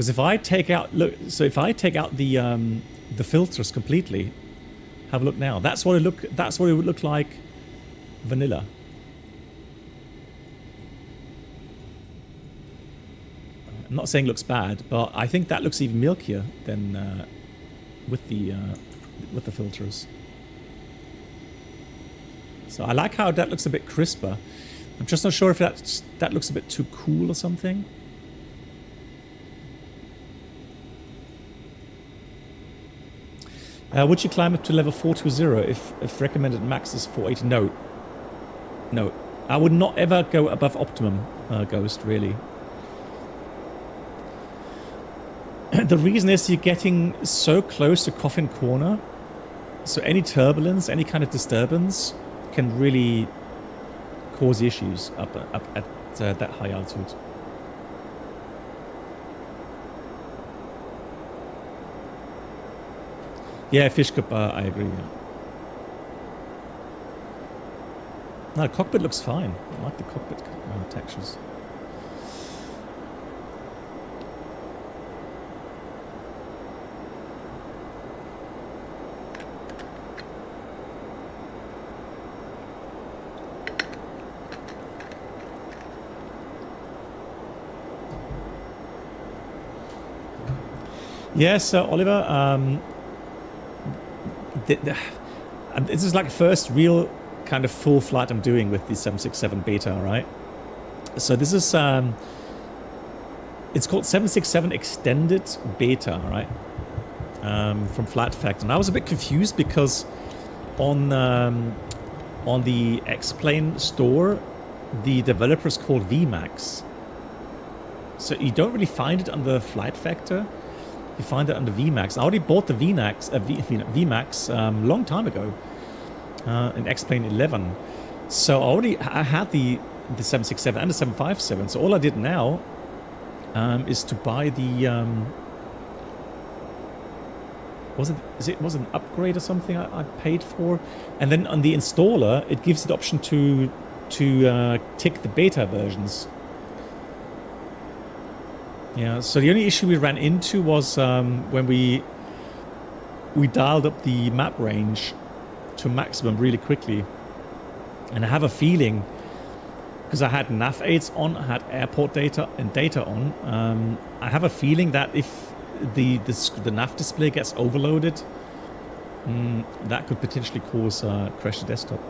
if I take out if I take out the filters completely, have a look now. That's what it would look like vanilla. I'm not saying it looks bad, but I think that looks even milkier than with the filters. So I like how that looks a bit crisper. I'm just not sure if that looks a bit too cool or something. Would you climb up to level 420 if recommended max is 480? No. No. I would not ever go above optimum, Ghost, really. The reason is you're getting so close to coffin corner, so any turbulence, any kind of disturbance can really cause issues up at that high altitude. Yeah, fish cup, I agree. Yeah. No, the cockpit looks fine. I like the cockpit textures. Yes, so Oliver, this is like the first real kind of full flight I'm doing with the 767 beta, right? So this is, it's called 767 Extended Beta, right? From Flight Fact. And I was a bit confused because on the X-Plane store, the developer is called VMAX. So you don't really find it under Flight Factor. You find it under VMAX. I already bought the VMAX long time ago in X-Plane 11. So I had the 767 and the 757. So all I did now is to buy the was it an upgrade or something I paid for, and then on the installer it gives the option to tick the beta versions. Yeah, so the only issue we ran into was when we dialed up the map range to maximum really quickly. And I have a feeling, because I had nav aids on, I had airport data on, I have a feeling that if the nav display gets overloaded, that could potentially cause crash the desktop.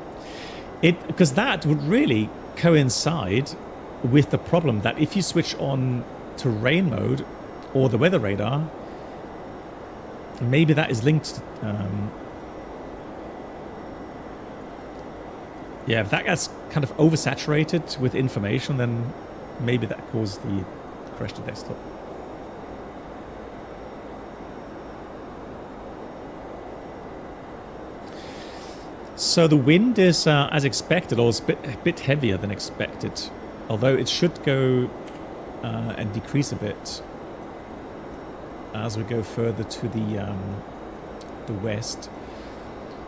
Because that would really coincide with the problem that if you switch on terrain mode or the weather radar, maybe that is linked. Yeah, if that gets kind of oversaturated with information, then maybe that caused the crash to desktop. So the wind is as expected, or a bit heavier than expected, although it should go and decrease a bit as we go further to the west.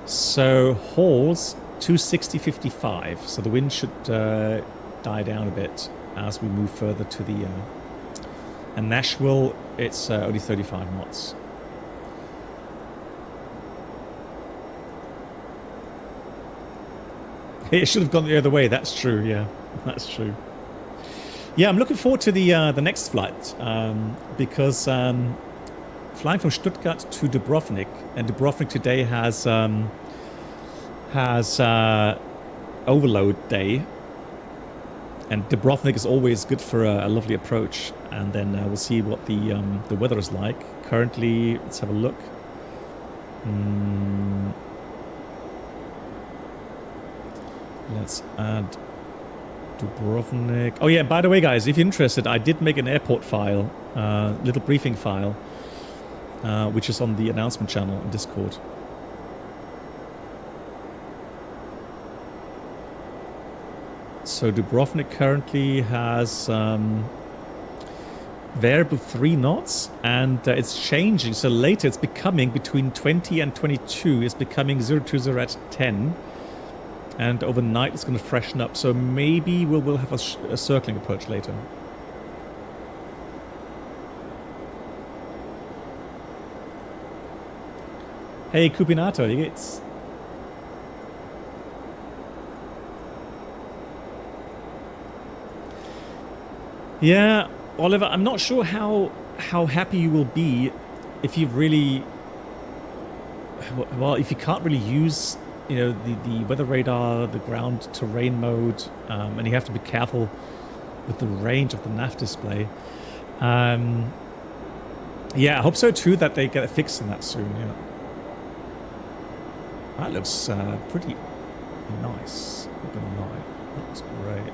So Halls 260.55. So the wind should die down a bit as we move further to the and Nashville, it's only 35 knots. It should have gone the other way. That's true. Yeah, that's true. Yeah, I'm looking forward to the next flight because flying from Stuttgart to Dubrovnik, and Dubrovnik today has has overload day, and Dubrovnik is always good for a lovely approach. And then we'll see what the weather is like. Currently, let's have a look. Let's add Dubrovnik. Oh yeah, by the way, guys, if you're interested, I did make an airport file, little briefing file, which is on the announcement channel in Discord. So Dubrovnik currently has variable 3 knots, and it's changing. So later it's becoming between 20 and 22. It's becoming 020 at 10. And overnight it's going to freshen up. So maybe we'll have a circling approach later. Hey Cupinato, wie geht's? Yeah, Oliver, I'm not sure how happy you will be if you really, well, if you can't really use, you know, the weather radar, the ground terrain mode, and you have to be careful with the range of the nav display. Yeah, I hope so too, that they get it fixed in that soon. Yeah, that looks pretty nice. Not gonna lie, that looks great.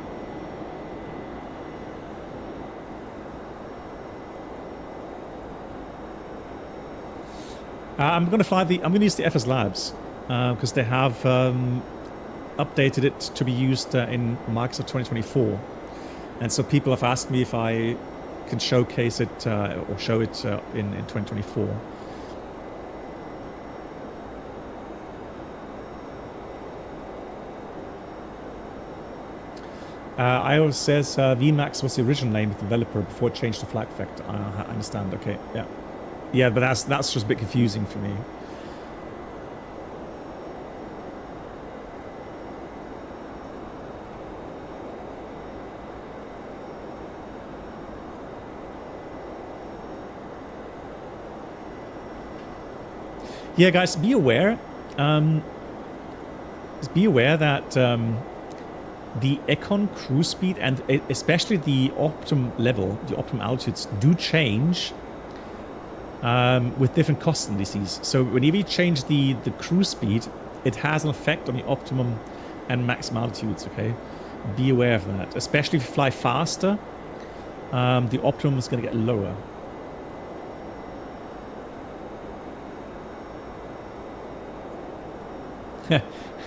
I'm going to use the FS Labs because they have updated it to be used in Microsoft 2024, and so people have asked me if I can showcase it or show it in 2024. iOS says VMAX was the original name of the developer before it changed to Flag Effect. I understand. Okay, yeah. Yeah, but that's just a bit confusing for me. Yeah, guys, be aware. Be aware that the Econ cruise speed and especially the optimum level, the optimum altitudes, do change. With different cost indices. So whenever you change the cruise speed, it has an effect on the optimum and maximum altitudes, okay? Be aware of that. Especially if you fly faster, the optimum is going to get lower.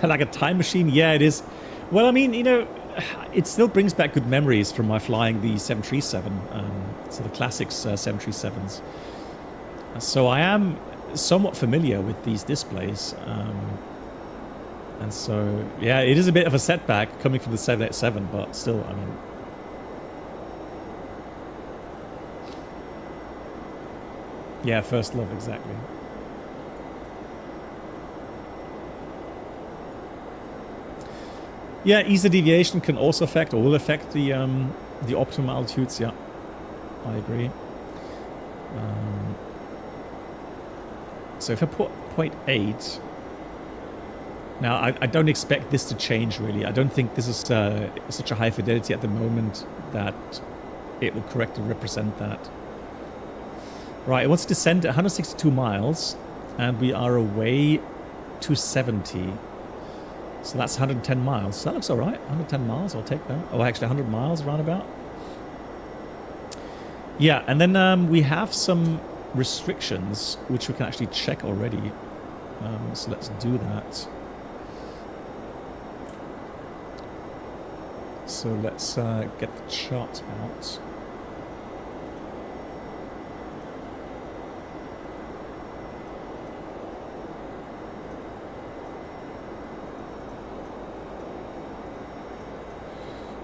Like a time machine? Yeah, it is. Well, I mean, you know, it still brings back good memories from my flying the 737, so the classics 737s. So I am somewhat familiar with these displays, and so yeah, it is a bit of a setback coming from the 787, but still, I mean, yeah, first love, exactly. Yeah, easy deviation can also affect or will affect the optimum altitudes. Yeah, I agree. So if I put 0.8, now I don't expect this to change really. I don't think this is such a high fidelity at the moment that it will correctly represent that. Right, it wants to descend at 162 miles, and we are away to 70. So that's 110 miles. So that looks all right. 110 miles, I'll take that. Oh, actually 100 miles roundabout. Yeah, and then we have some restrictions which we can actually check already. So let's do that. So let's get the chart out.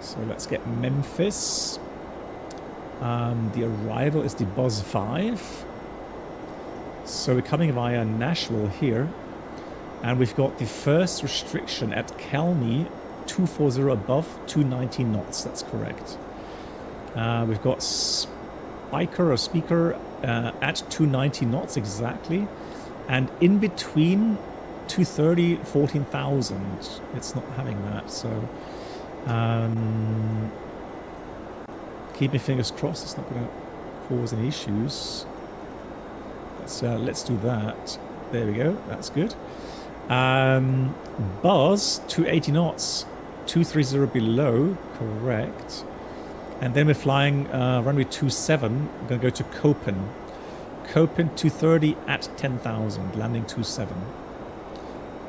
So let's get Memphis. The arrival is the Buzz 5. So we're coming via Nashville here. And we've got the first restriction at Kelmy, 240 above 290 knots. That's correct. We've got speaker at 290 knots exactly. And in between 230, 14,000. It's not having that, so keep my fingers crossed it's not going to cause any issues. Let's do that. There we go. That's good. Buzz 280 knots, 230 below, correct. And then we're flying runway 27. We're going to go to Copen. Copen 230 at 10,000, landing 27.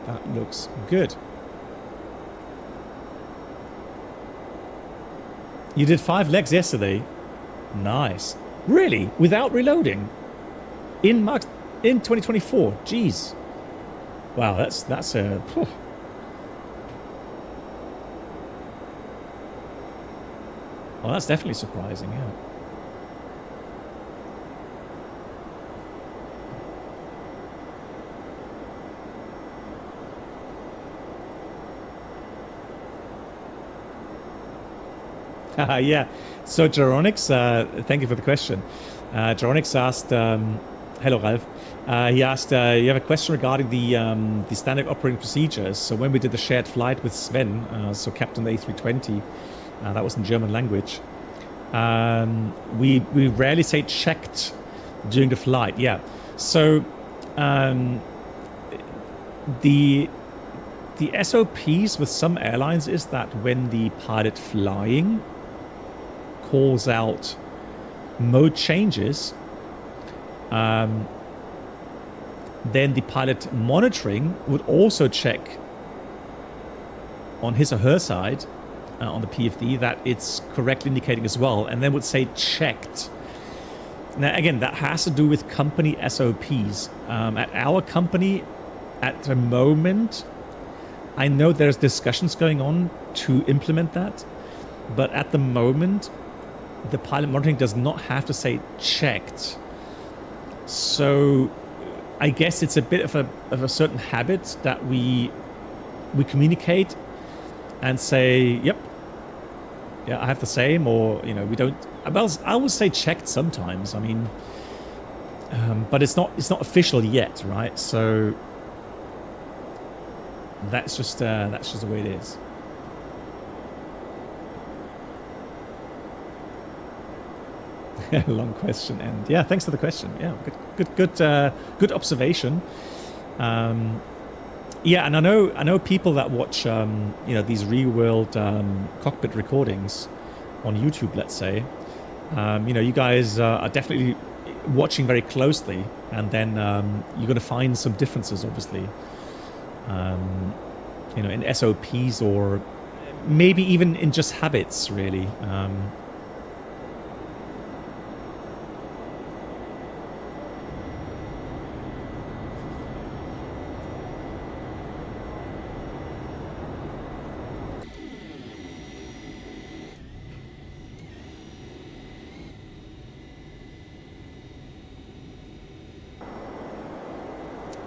That looks good. You did 5 legs yesterday. Nice. Really? Without reloading? In 2024? Jeez. Wow, that's a... Whew. Well, that's definitely surprising, yeah. Yeah, so Geronix, thank you for the question. Geronix asked, hello Ralph, he asked, you have a question regarding the standard operating procedures. So when we did the shared flight with Sven, so Captain A320, that was in German language, we rarely say checked during the flight, yeah. So the SOPs with some airlines is that when the pilot flying calls out mode changes, then the pilot monitoring would also check on his or her side on the PFD that it's correctly indicating as well, and then would say checked. Now again, that has to do with company SOPs. At our company at the moment, I know there's discussions going on to implement that, but at the moment the pilot monitoring does not have to say checked. So I guess it's a bit of a certain habit that we communicate and say, yep, yeah, I have the same, or we don't. I would say checked sometimes. I mean, but it's not official yet, right? So that's just the way it is. Long question, and yeah, thanks for the question. Yeah, good observation. Yeah, and I know people that watch these real world cockpit recordings on YouTube, let's say. You guys are definitely watching very closely, and then you're going to find some differences, obviously. In SOPs, or maybe even in just habits, really.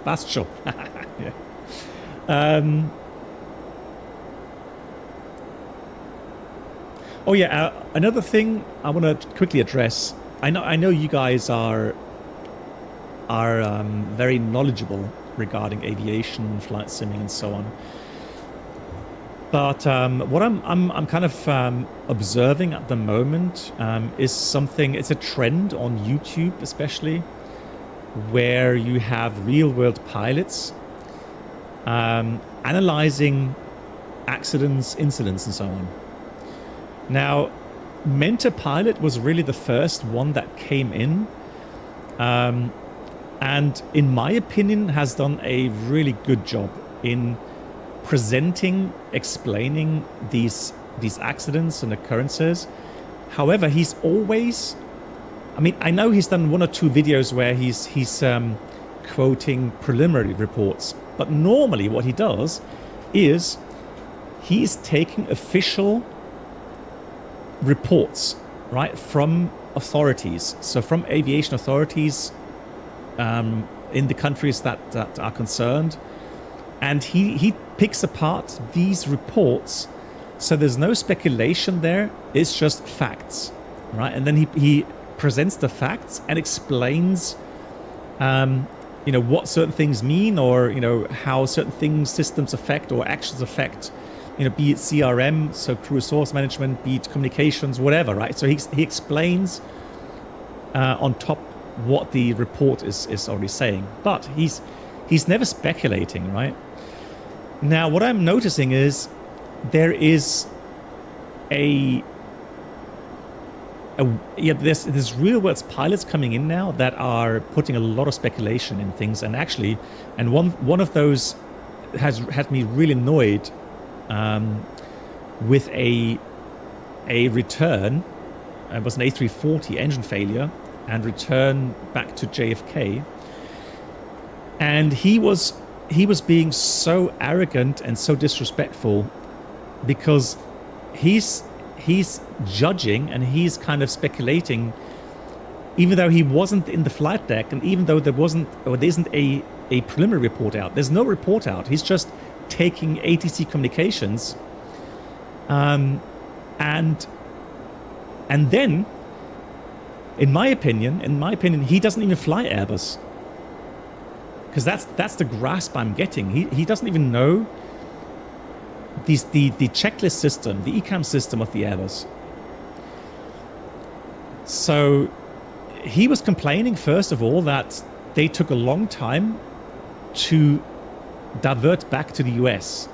Bastio. Yeah. Oh yeah, another thing I want to quickly address. I know you guys are very knowledgeable regarding aviation, flight simming, and so on. But what I'm kind of observing at the moment is something. It's a trend on YouTube, especially, where you have real-world pilots analyzing accidents, incidents, and so on. Now, Mentor Pilot was really the first one that came in, and in my opinion has done a really good job in presenting, explaining these accidents and occurrences. However, he's always, I know he's done 1 or 2 videos where he's quoting preliminary reports, but normally what he does is he's taking official reports, right, from authorities, so from aviation authorities in the countries that are concerned, and he picks apart these reports, so there's no speculation there, it's just facts, right? And then he presents the facts and explains what certain things mean, or how certain things, systems affect or actions affect, be it CRM, so crew resource management, be it communications, whatever, right? So he explains on top what the report is already saying, but he's never speculating, right? Now, what I'm noticing is there is there's real world pilots coming in now that are putting a lot of speculation in things, and one of those has had me really annoyed with a return. It was an A340 engine failure and return back to JFK, and he was being so arrogant and so disrespectful because he's judging and he's kind of speculating, even though he wasn't in the flight deck, and even though there isn't a preliminary report out. There's no report out. He's just taking ATC communications, and then, in my opinion, he doesn't even fly Airbus, because that's the grasp I'm getting. He doesn't even know the checklist system, the ECAM system of the Airbus. So he was complaining, first of all, that they took a long time to divert back to the US.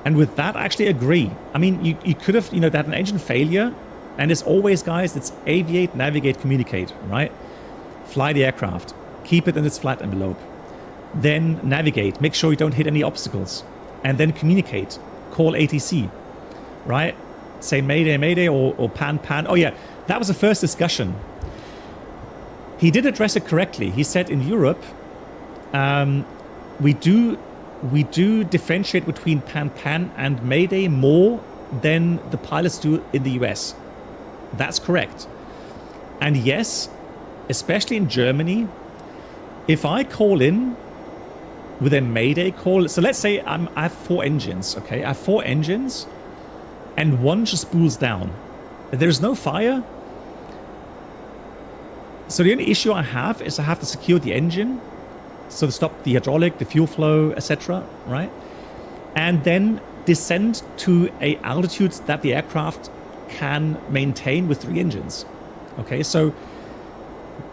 And with that, I actually agree. I mean, you could have, that an engine failure, and as always, guys, it's aviate, navigate, communicate, right? Fly the aircraft, keep it in its flight envelope, then navigate, make sure you don't hit any obstacles, and then communicate, call ATC, right? Say Mayday, Mayday, or Pan. Oh yeah, that was the first discussion. He did address it correctly. He said in Europe, we do differentiate between Pan and Mayday more than the pilots do in the US. That's correct. And yes, especially in Germany, if I call in with a Mayday call, so let's say I have 4 engines, okay? I have 4 engines, and one just spools down. There's no fire. So the only issue I have is I have to secure the engine, so to stop the hydraulic, the fuel flow, etc., right? And then descend to a altitude that the aircraft can maintain with 3 engines. Okay, so,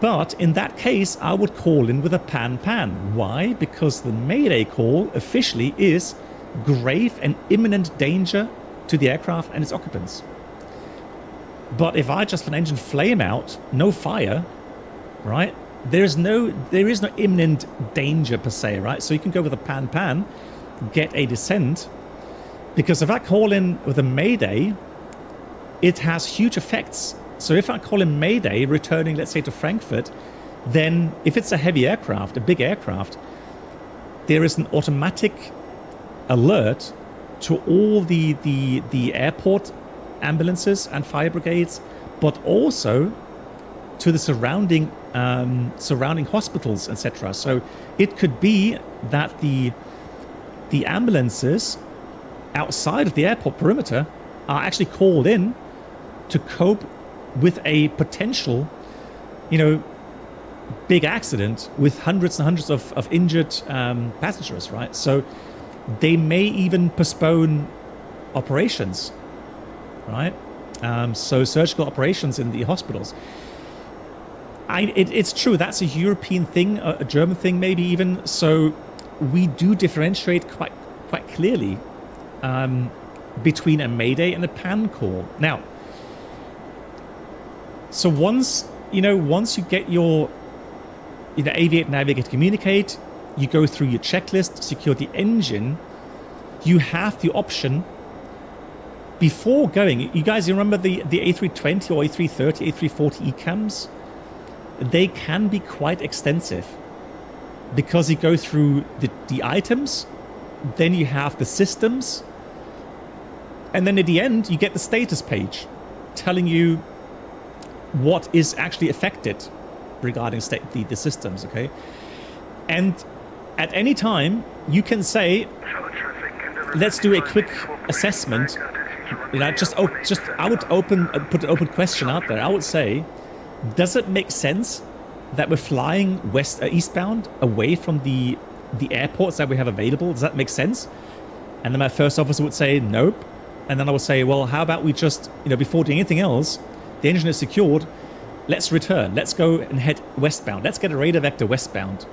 but in that case, I would call in with a Pan. Why? Because the Mayday call officially is grave and imminent danger to the aircraft and its occupants. But if I just have an engine flame out, no fire, right? There is no imminent danger per se, right? So you can go with a Pan, get a descent, because if I call in with a Mayday, it has huge effects. So if I call in Mayday, returning, let's say, to Frankfurt, then if it's a heavy aircraft, a big aircraft, there is an automatic alert to all the airport ambulances and fire brigades, but also to the surrounding hospitals, etc. So it could be that the ambulances outside of the airport perimeter are actually called in to cope with a potential, big accident with hundreds and hundreds of injured passengers, right? So they may even postpone operations, right? So surgical operations in the hospitals. It's true, that's a European thing, a German thing maybe even. So we do differentiate quite clearly between a Mayday and a Pan call. Now, so once you get your aviate, navigate, communicate, you go through your checklist, secure the engine, you have the option before going. You guys remember the A320 or A330, A340 ECAMs? They can be quite extensive because you go through the items, then you have the systems, and then at the end you get the status page telling you what is actually affected regarding the systems, okay? And at any time you can say, let's do a quick assessment. I would put an open question out there. I would say, does it make sense that we're flying eastbound away from the airports that we have available? Does that make sense? And then my first officer would say, nope. And then I would say, well, how about we just, before doing anything else, the engine is secured, let's return. Let's go and head westbound. Let's get a radar vector westbound.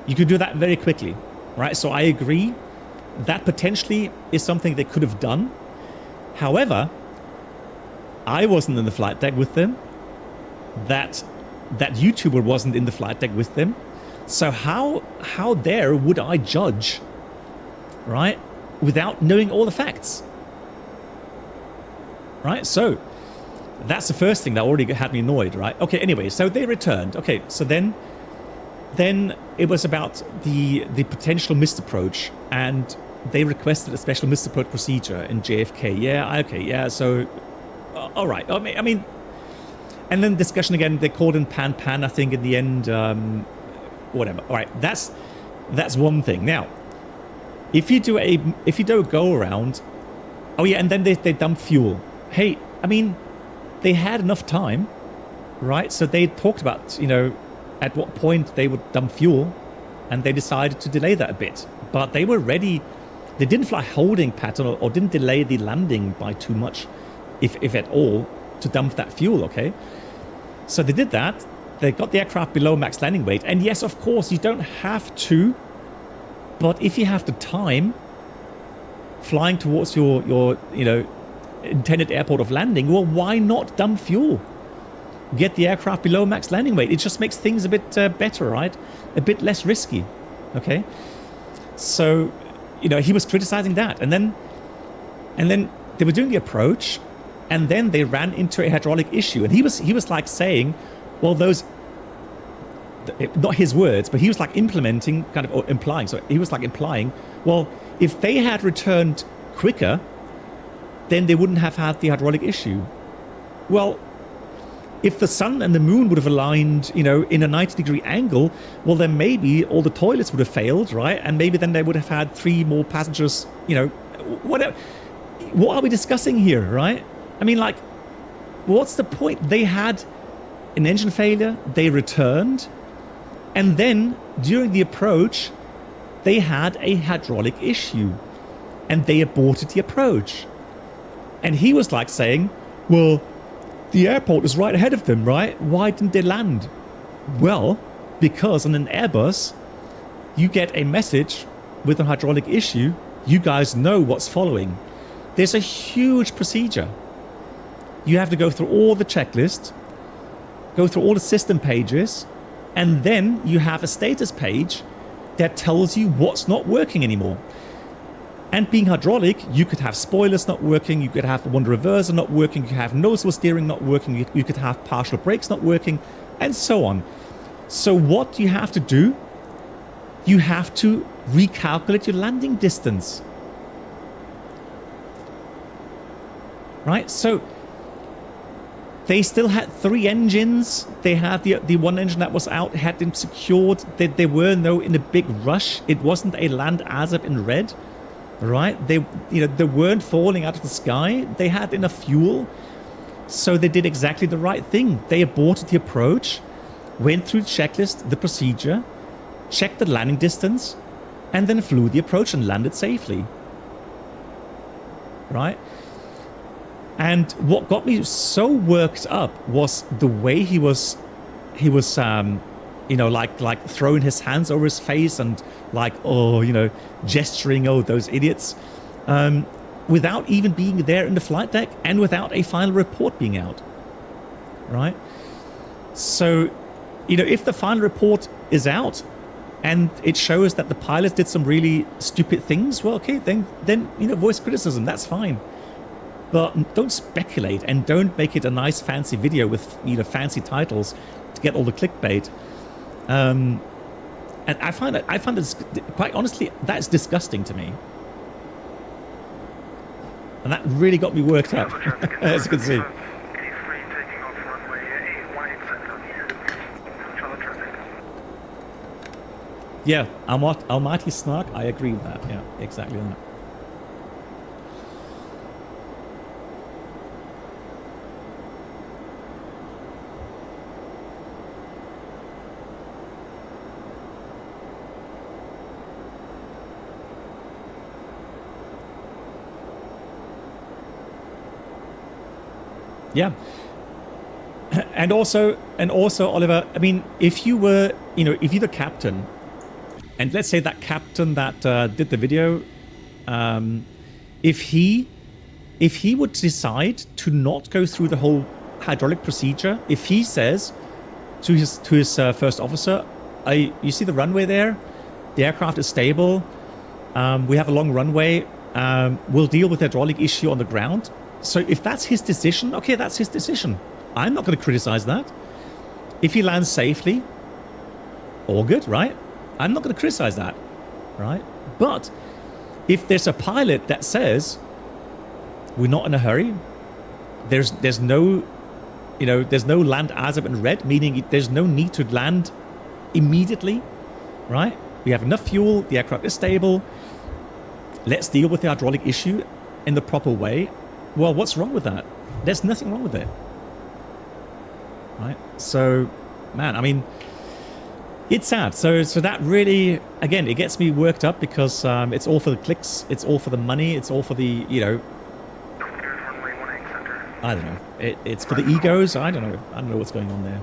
You could do that very quickly, right? So I agree that potentially is something they could have done. However, I wasn't in the flight deck with them. That YouTuber wasn't in the flight deck with them. So how there would I judge, right, without knowing all the facts? Right? So that's the first thing that already had me annoyed, right? Okay, anyway, so they returned. Okay, so then it was about the potential missed approach, and they requested a special missed approach procedure in JFK. Yeah, okay, yeah, so all right. I mean, and then discussion again, they called in pan, I think, in the end, whatever. All right, that's one thing. Now, if you do a go around, oh yeah, and then they dump fuel. Hey, I mean, they had enough time, right? So they talked about, at what point they would dump fuel, and they decided to delay that a bit. But they were ready. They didn't fly holding pattern or didn't delay the landing by too much, if at all, to dump that fuel, okay? So they did that. They got the aircraft below max landing weight. And yes, of course, you don't have to, but if you have the time flying towards your intended airport of landing, well, why not dump fuel? Get the aircraft below max landing weight. It just makes things a bit better, right? A bit less risky, okay? So, he was criticizing that. And then they were doing the approach, and then they ran into a hydraulic issue. And he was like saying, well, those, not his words, but he was like implementing, kind of, or implying. So he was like implying, well, if they had returned quicker, then they wouldn't have had the hydraulic issue. Well, if the sun and the moon would have aligned, in a 90-degree angle, well, then maybe all the toilets would have failed, right? And maybe then they would have had 3 more passengers, whatever. What are we discussing here, right? I mean, like, what's the point? They had an engine failure, they returned, and then during the approach, they had a hydraulic issue, and they aborted the approach. And he was like saying, well, the airport is right ahead of them, right? Why didn't they land? Well, because on an Airbus, you get a message with a hydraulic issue. You guys know what's following. There's a huge procedure. You have to go through all the checklist, go through all the system pages, and then you have a status page that tells you what's not working anymore. And being hydraulic, you could have spoilers not working, you could have one reverser not working, you could have noticeable steering not working, you could have partial brakes not working, and so on. So what do you have to do? You have to recalculate your landing distance. Right? So they still had 3 engines. They had the one engine that was out, had them secured. They were in a big rush. It wasn't a land ASAP in red. Right? They weren't falling out of the sky. They had enough fuel. So they did exactly the right thing. They aborted the approach, went through the checklist, the procedure, checked the landing distance, and then flew the approach and landed safely. Right? And what got me so worked up was the way he was like throwing his hands over his face and like, gesturing, those idiots, without even being there in the flight deck and without a final report being out. Right? So, if the final report is out and it shows that the pilots did some really stupid things, well, okay, then voice criticism, that's fine. But don't speculate and don't make it a nice fancy video with fancy titles to get all the clickbait. And I find it quite honestly, that's disgusting to me. And that really got me worked up, as you can see. Yeah, Almighty Snark, I agree with that. Yeah, exactly that. Yeah. And also, Oliver, I mean, if you were, if you're the captain, and let's say that captain that did the video, if he would decide to not go through the whole hydraulic procedure, if he says to his first officer, you see the runway there? The aircraft is stable. We have a long runway. We'll deal with the hydraulic issue on the ground. So if that's his decision, okay, that's his decision. I'm not going to criticize that. If he lands safely, all good, right? I'm not going to criticize that, right? But if there's a pilot that says, we're not in a hurry, there's no, there's no land as of in red, meaning there's no need to land immediately, right? We have enough fuel, the aircraft is stable, let's deal with the hydraulic issue in the proper way. Well, what's wrong with that? There's nothing wrong with it. Right? So, man, I mean, it's sad. So that really, again, it gets me worked up because it's all for the clicks, it's all for the money, it's all for the, I don't know. It's for the egos. I don't know what's going on there.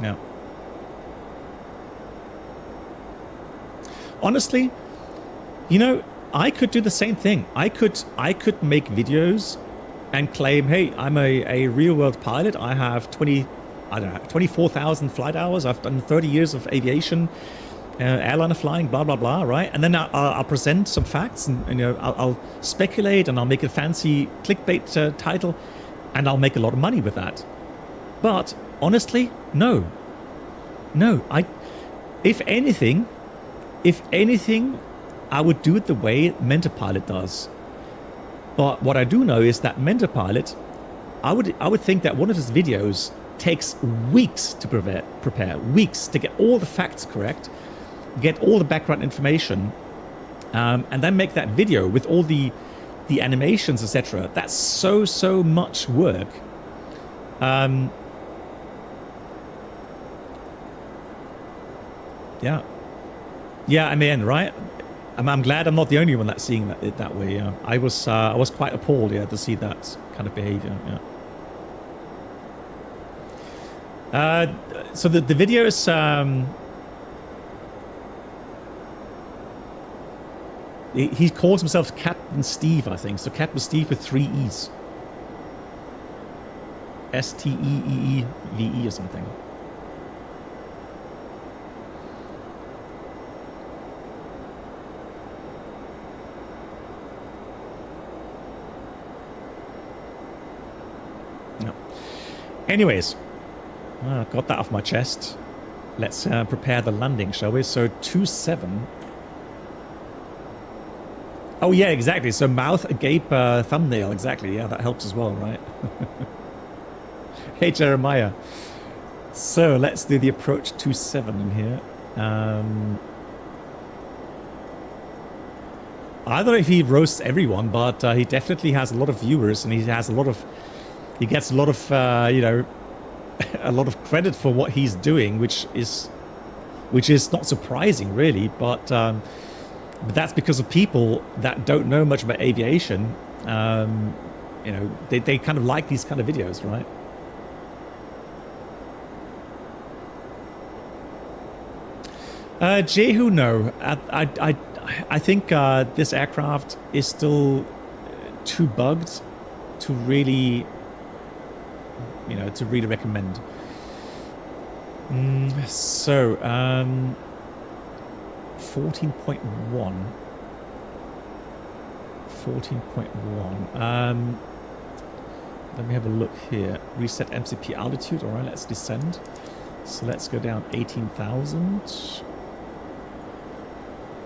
Yeah. Honestly, I could do the same thing. I could make videos and claim, hey, I'm a real-world pilot. I have 24,000 flight hours. I've done 30 years of aviation, airliner flying, blah, blah, blah, right? And then I'll present some facts and I'll speculate and I'll make a fancy clickbait title and I'll make a lot of money with that. But honestly, no. If anything, I would do it the way Mentapilot does. But what I do know is that Mentapilot, I would think that one of his videos takes weeks to prepare, weeks to get all the facts correct, get all the background information, and then make that video with all the animations, etc. That's so much work. Yeah, I mean, right? I'm glad I'm not the only one that's seeing it that way. Yeah, I was quite appalled, to see that kind of behavior. Yeah. So the video is he calls himself Captain Steve, I think. So Captain Steve with 3 E's. STEEEVE or something. Anyways, got that off my chest. Let's prepare the landing, shall we? So 27. Oh yeah, exactly. So mouth agape thumbnail, exactly. Yeah, that helps as well, right? Hey Jeremiah. So let's do the approach 27 in here. I don't know if he roasts everyone, but he definitely has a lot of viewers and he gets a lot of a lot of credit for what he's doing, which is not surprising really, but that's because of people that don't know much about aviation. They kind of like these kind of videos, right? Jehu, no. I think this aircraft is still too bugged to really recommend. So 14.1. Let me have a look here. Reset MCP altitude. All right, let's descend. So let's go down 18,000.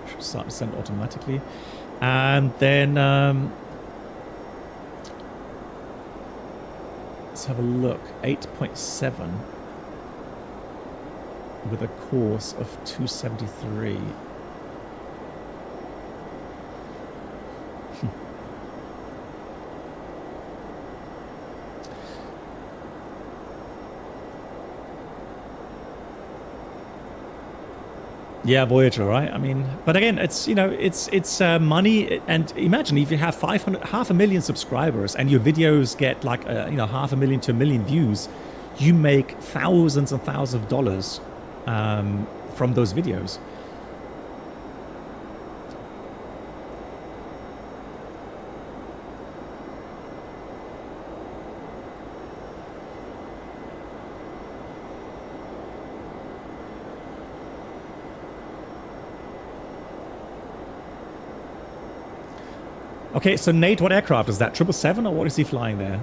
Should start descent automatically, and then let's have a look. 8.7 with a course of 273. Yeah, Voyager, right? I mean, but again, it's, you know, it's money. And imagine if you have 500,000 subscribers and your videos get like, you know, 500,000 to 1 million views, you make thousands and thousands of dollars from those videos. Okay, so Nate, what aircraft is that? 777 or what is he flying there?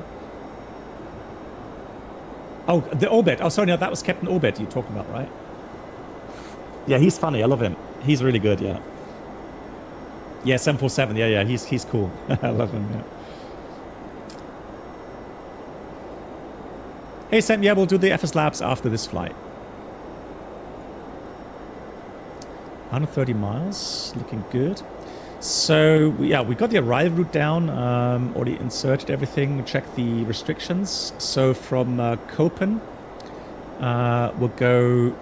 Oh, the Orbit. Oh, sorry, no, that was Captain Orbit you're talking about, right? Yeah, he's funny. I love him. He's really good, yeah. Yeah, 747. Yeah, he's cool. I love him, yeah. Hey, Sam, yeah, we'll do the FS Labs after this flight. 130 miles, looking good. So, yeah, we got the arrival route down, already inserted everything, checked the restrictions. So from Copen, we'll go,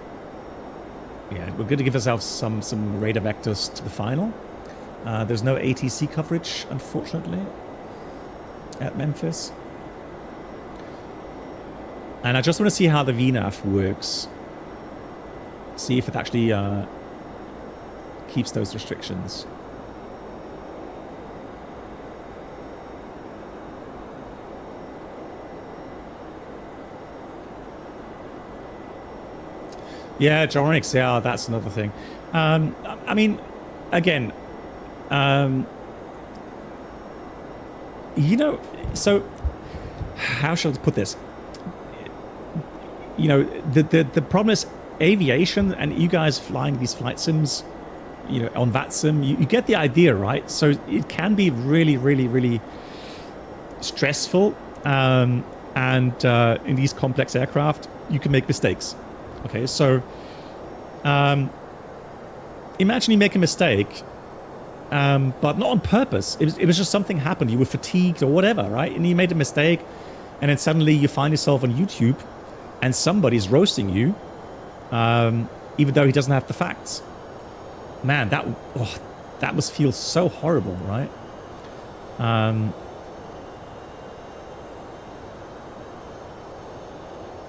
yeah, we're going to give ourselves some radar vectors to the final. There's no ATC coverage, unfortunately, at Memphis. And I just want to see how the VNAV works. See if it actually keeps those restrictions. Yeah, Jornix, yeah, that's another thing. I mean, again, you know, so how shall I put this? You know, the problem is aviation, and you guys flying these flight sims, you know, on VATSIM, you get the idea, right? So it can be really, really, really stressful, and in these complex aircraft, you can make mistakes. Okay, so imagine you make a mistake, but not on purpose. It was just something happened. You were fatigued or whatever, right? And you made a mistake, and then suddenly you find yourself on YouTube, and somebody's roasting you, even though he doesn't have the facts. Man, that must feel so horrible, right?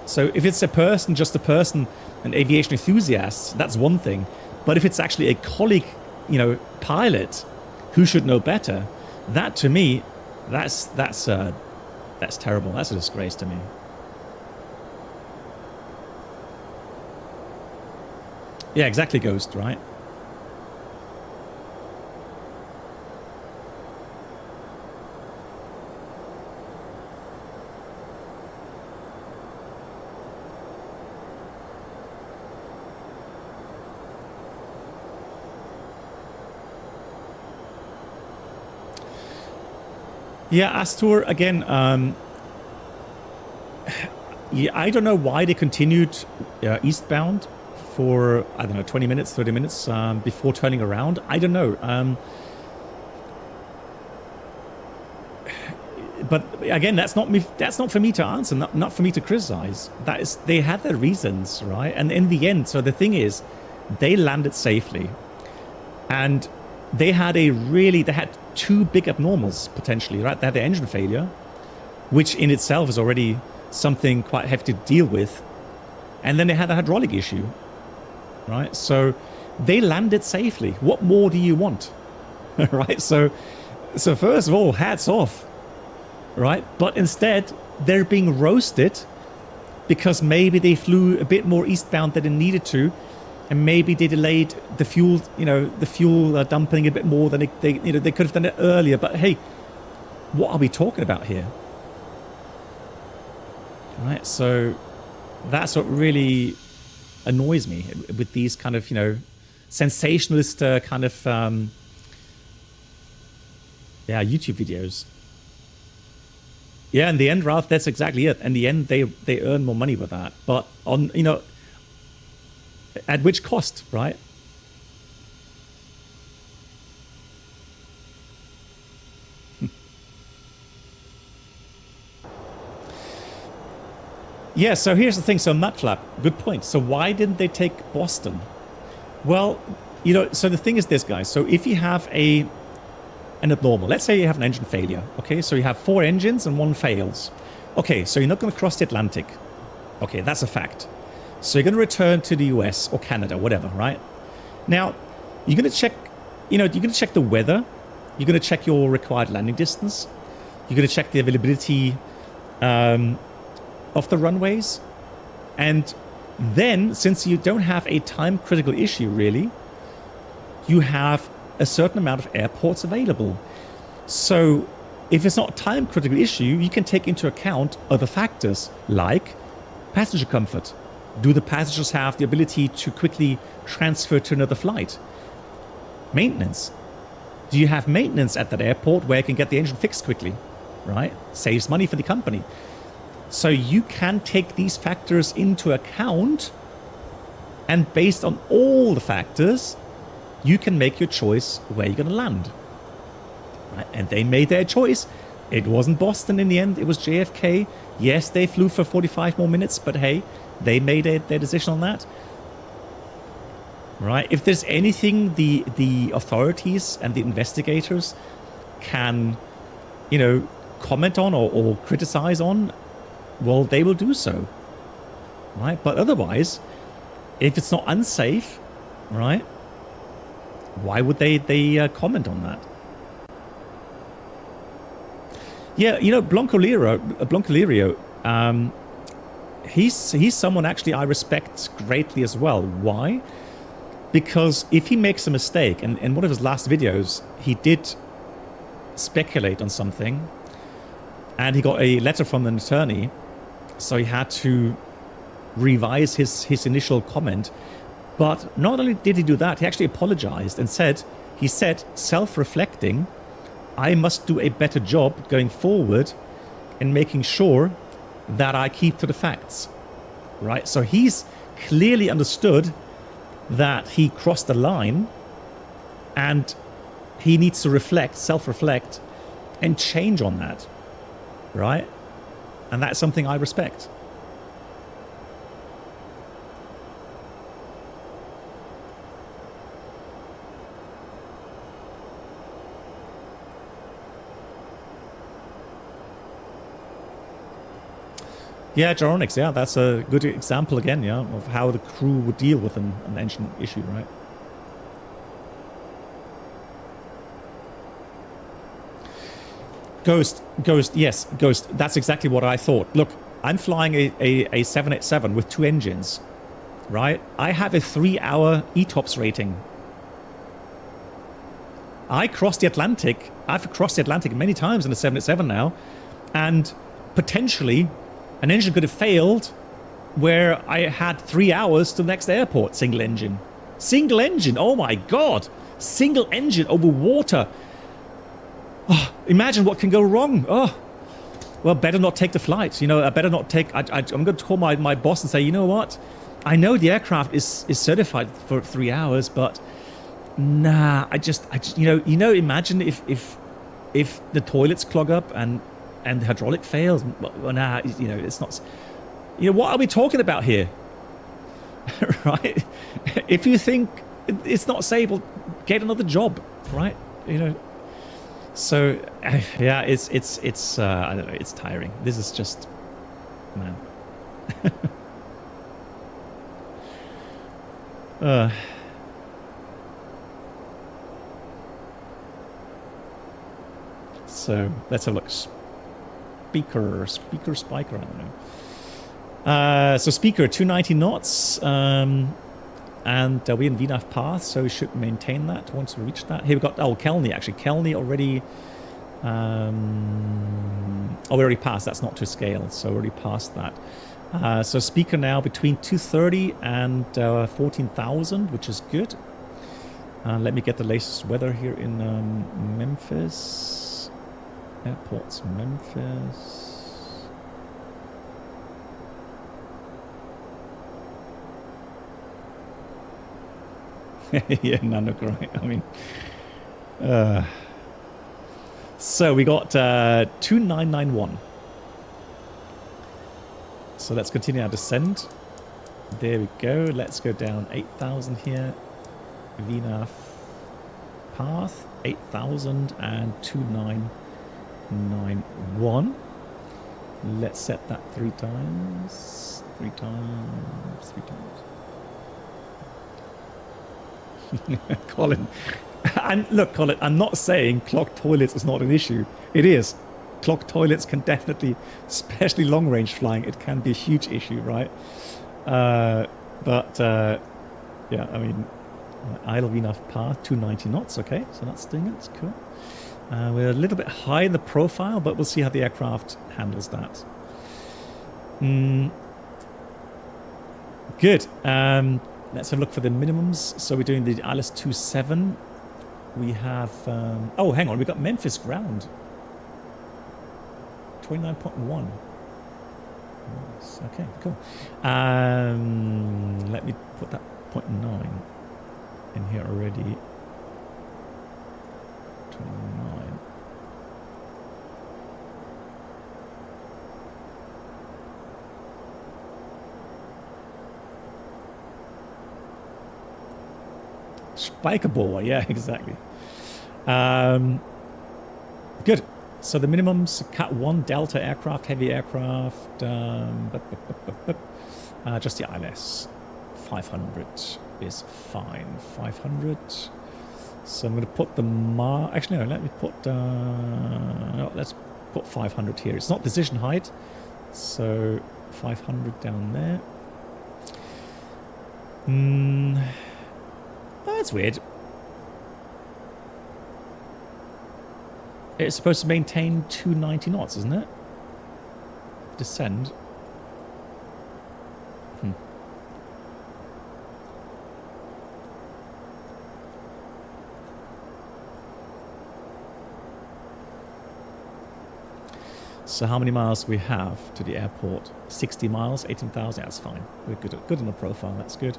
So if it's a person, just a person, an aviation enthusiast, that's one thing. But if it's actually a colleague, you know, pilot who should know better, that to me, that's terrible. That's a disgrace to me. Yeah, exactly, Ghost, right? Yeah, Astor, again, yeah, I don't know why they continued eastbound for, I don't know, 20 minutes, 30 minutes before turning around. I don't know. But again, that's not for me to answer, not for me to criticize. That is, they had their reasons, right? And in the end, so the thing is, they landed safely. And they had two big abnormals, potentially, right? They had the engine failure, which in itself is already something quite hefty to deal with. And then they had a hydraulic issue, right? So they landed safely. What more do you want, right? So first of all, hats off, right? But instead, they're being roasted because maybe they flew a bit more eastbound than they needed to. And maybe they delayed the fuel, dumping a bit more than they could have done it earlier. But hey, what are we talking about here? Right, so that's what really annoys me with these kind of, sensationalist kind of, YouTube videos. Yeah, in the end, Ralph, that's exactly it. In the end, they earn more money with that. But on, at which cost, right? Yeah, so here's the thing. So Mudflap, good point. So why didn't they take Boston? Well, you know, so the thing is this, guys. So if you have an abnormal, let's say you have an engine failure. Okay, so you have 4 engines and 1 fails. Okay, so you're not going to cross the Atlantic. Okay, that's a fact. So you're going to return to the US or Canada, whatever, right? Now, you're going to check, you know, you're going to check the weather. You're going to check your required landing distance. You're going to check the availability of the runways. And then, since you don't have a time-critical issue, really, you have a certain amount of airports available. So if it's not a time-critical issue, you can take into account other factors like passenger comfort. Do the passengers have the ability to quickly transfer to another flight? Maintenance. Do you have maintenance at that airport where you can get the engine fixed quickly? Right? Saves money for the company. So you can take these factors into account, and based on all the factors, you can make your choice where you're going to land. Right? And they made their choice. It wasn't Boston in the end. It was JFK. Yes, they flew for 45 more minutes, but hey, they made their decision on that. Right? If there's anything the authorities and the investigators can, you know, comment on or criticize on, well, they will do so. Right? But otherwise, if it's not unsafe, right, why would they comment on that? Yeah, you know, Blancolirio, he's someone actually I respect greatly as well. Why? Because if he makes a mistake, and in one of his last videos, he did speculate on something, and he got a letter from an attorney, so he had to revise his initial comment. But not only did he do that, he actually apologized and said, self-reflecting, I must do a better job going forward in making sure that I keep to the facts. Right? So he's clearly understood that he crossed the line, and he needs to reflect, self-reflect, and change on that. Right? And that's something I respect. Yeah, Geronix, yeah, that's a good example again, yeah, of how the crew would deal with an engine issue, right? Ghost, yes, Ghost, that's exactly what I thought. Look, I'm flying a 787 with 2 engines, right? I have a 3-hour ETOPS rating. I've crossed the Atlantic many times in a 787 now, and potentially an engine could have failed where I had 3 hours to the next airport. Single engine, oh my god, single engine over water. Oh, imagine what can go wrong. Oh, well, better not take the flight. You know, I better not take. I'm going to call my boss and say, you know what? I know the aircraft is certified for 3 hours, but nah. I just you know. Imagine if the toilets clog up and the hydraulic fails. Well, nah. You know, it's not. You know, what are we talking about here? Right? If you think it's not safe, well, get another job. Right? You know. So, yeah, it's I don't know, it's tiring. This is just, man. So, let's have a look. Speaker, spiker, I don't know. So, speaker, 290 knots. And we're in VNAV path, so we should maintain that once we reach that. Here we've got, Kelney, actually. Kelney already... we already passed. That's not to scale, so we already passed that. So speaker now between 230 and 14,000, which is good. Let me get the latest weather here in Memphis. Airports, Memphis. Yeah, Nanook, right? I mean, so we got 2991. So let's continue our descent. There we go. Let's go down 8,000 here. VNAV path 8000 and 2991. Let's set that 3 times. 3 times. 3 times. Colin. And look, Colin, I'm not saying clogged toilets is not an issue. It is. Clogged toilets can definitely, especially long range flying, it can be a huge issue, right? Yeah, I mean, idle VNAV path 290 knots. Okay, so that's doing it. It's cool. We're a little bit high in the profile, but we'll see how the aircraft handles that. Good. Let's have a look for the minimums. So we're doing the ILS 27. We have... oh, hang on. We've got Memphis ground. 29.1. Nice. Okay, cool. Let me put that 0.9 in here already. 29. Spiker ball, yeah, exactly. Good. So the minimums: Cat 1 Delta aircraft, heavy aircraft, just the ILS. 500 is fine. 500. So I'm going to put the actually no, let me put no, let's put 500 here. It's not decision height, so 500 down there. That's weird. It's supposed to maintain 290 knots, isn't it? Descend. So how many miles we have to the airport? 60 miles, 18,000. That's fine. We're good on the profile. That's good.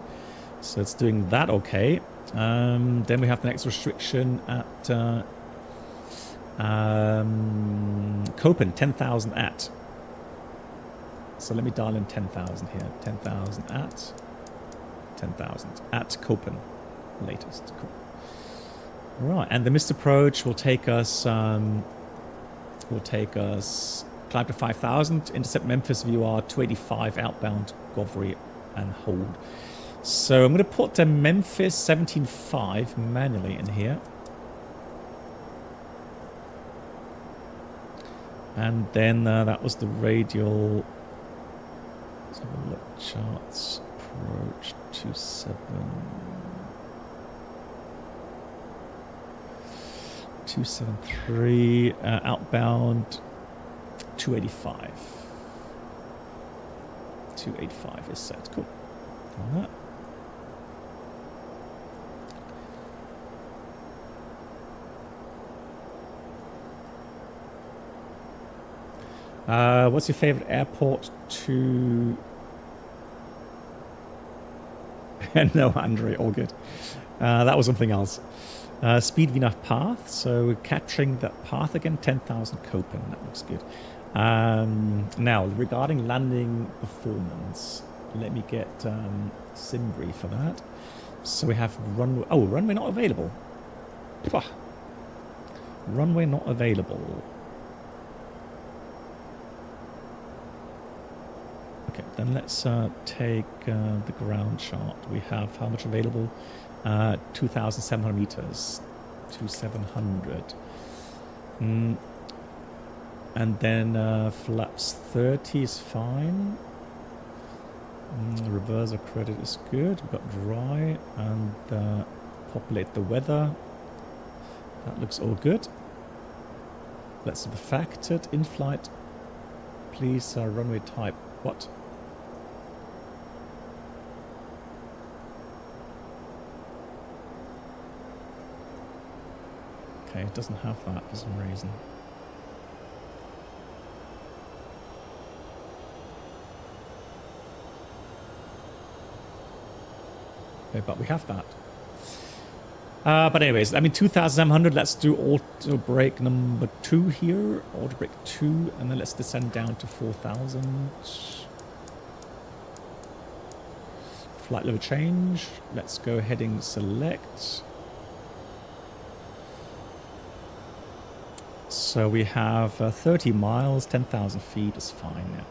So it's doing that okay. Then we have the next restriction at Copen, 10,000 at. So let me dial in 10,000 here. 10,000 at 10,000 at Copen, latest. Cool. Right, and the missed approach will take us. Climb to 5,000, intercept Memphis VOR 285 outbound, Govry and hold. So I'm going to put a Memphis 17.5 manually in here. And then that was the radial. Let's have a look. Charts, approach 27. 273, outbound 285. 285 is set. Cool. On that. What's your favorite airport to... No, Andre, all good. That was something else. Speed VNAV path, so we're capturing that path again, 10,000 Copen, that looks good. Now, regarding landing performance, let me get Simbri for that. So we have runway, oh, runway not available. Pwah. Runway not available. Okay, then let's take the ground chart. We have how much available? 2,700 meters. 2,700. And then flaps 30 is fine. Reverser credit is good. We've got dry and populate the weather. That looks all good. Let's have a factored in-flight. Please, runway type. What? Okay, it doesn't have that for some reason. Okay, but we have that. But anyways, I mean 2,700, let's do auto brake number 2 here. Auto brake 2, and then let's descend down to 4,000. Flight level change. Let's go heading select. So we have 30 miles, 10,000 feet is fine. Yeah.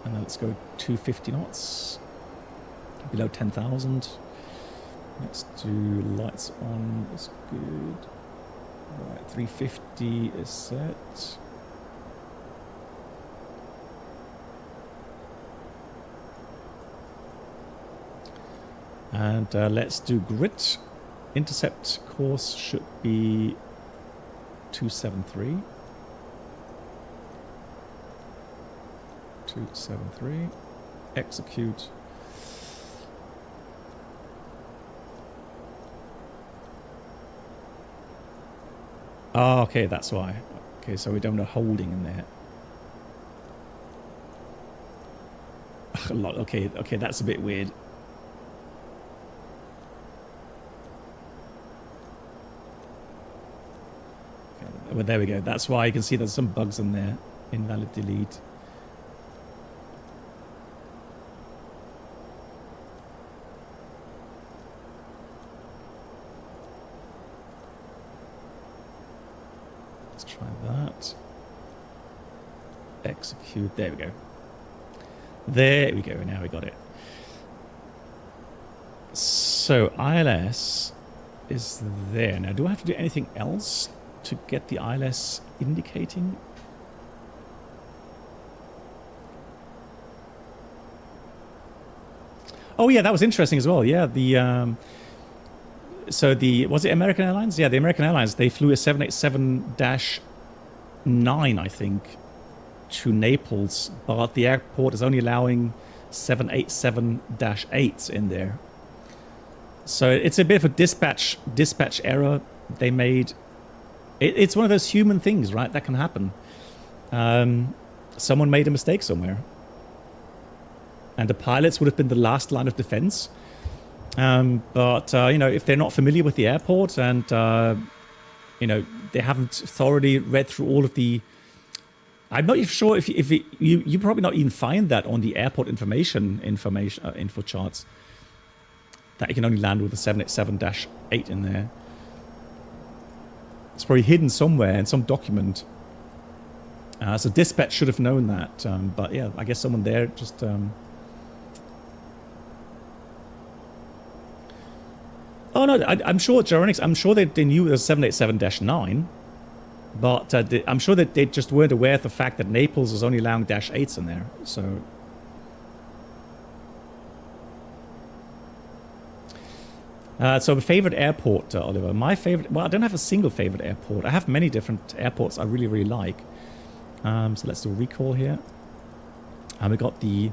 And then let's go 250 knots. Below 10,000. Let's do lights on. That's good. Right, 350 is set. And let's do grid. Intercept course should be 273. 273. Execute. Oh, okay, that's why. Okay, so we don't know holding in there. Okay, okay, that's a bit weird. Okay, well, there we go. That's why you can see there's some bugs in there. Invalid delete. Try that. Execute. There we go. There we go. Now we got it. So ILS is there. Now, do I have to do anything else to get the ILS indicating? Oh yeah, that was interesting as well. Yeah, the so the, was it American Airlines? Yeah, the American Airlines, they flew a 787-9, I think, to Naples, but the airport is only allowing 787-8s in there. So it's a bit of a dispatch error they made. It's one of those human things, right? That can happen. Someone made a mistake somewhere. And the pilots would have been the last line of defense. But you know, if they're not familiar with the airport and you know, they haven't thoroughly read through all of the, I'm not even sure if you probably not even find that on the airport info charts, that you can only land with a 787-8 in there. It's probably hidden somewhere in some document. So dispatch should have known that, but yeah, I guess someone there just oh no, I'm sure Geronics, I'm sure they knew it was 787-9, but I'm sure that they just weren't aware of the fact that Naples was only allowing -8s in there. So so favorite airport, Oliver. My favorite, well, I don't have a single favorite airport. I have many different airports I really, really like. So let's do a recall here. And we got the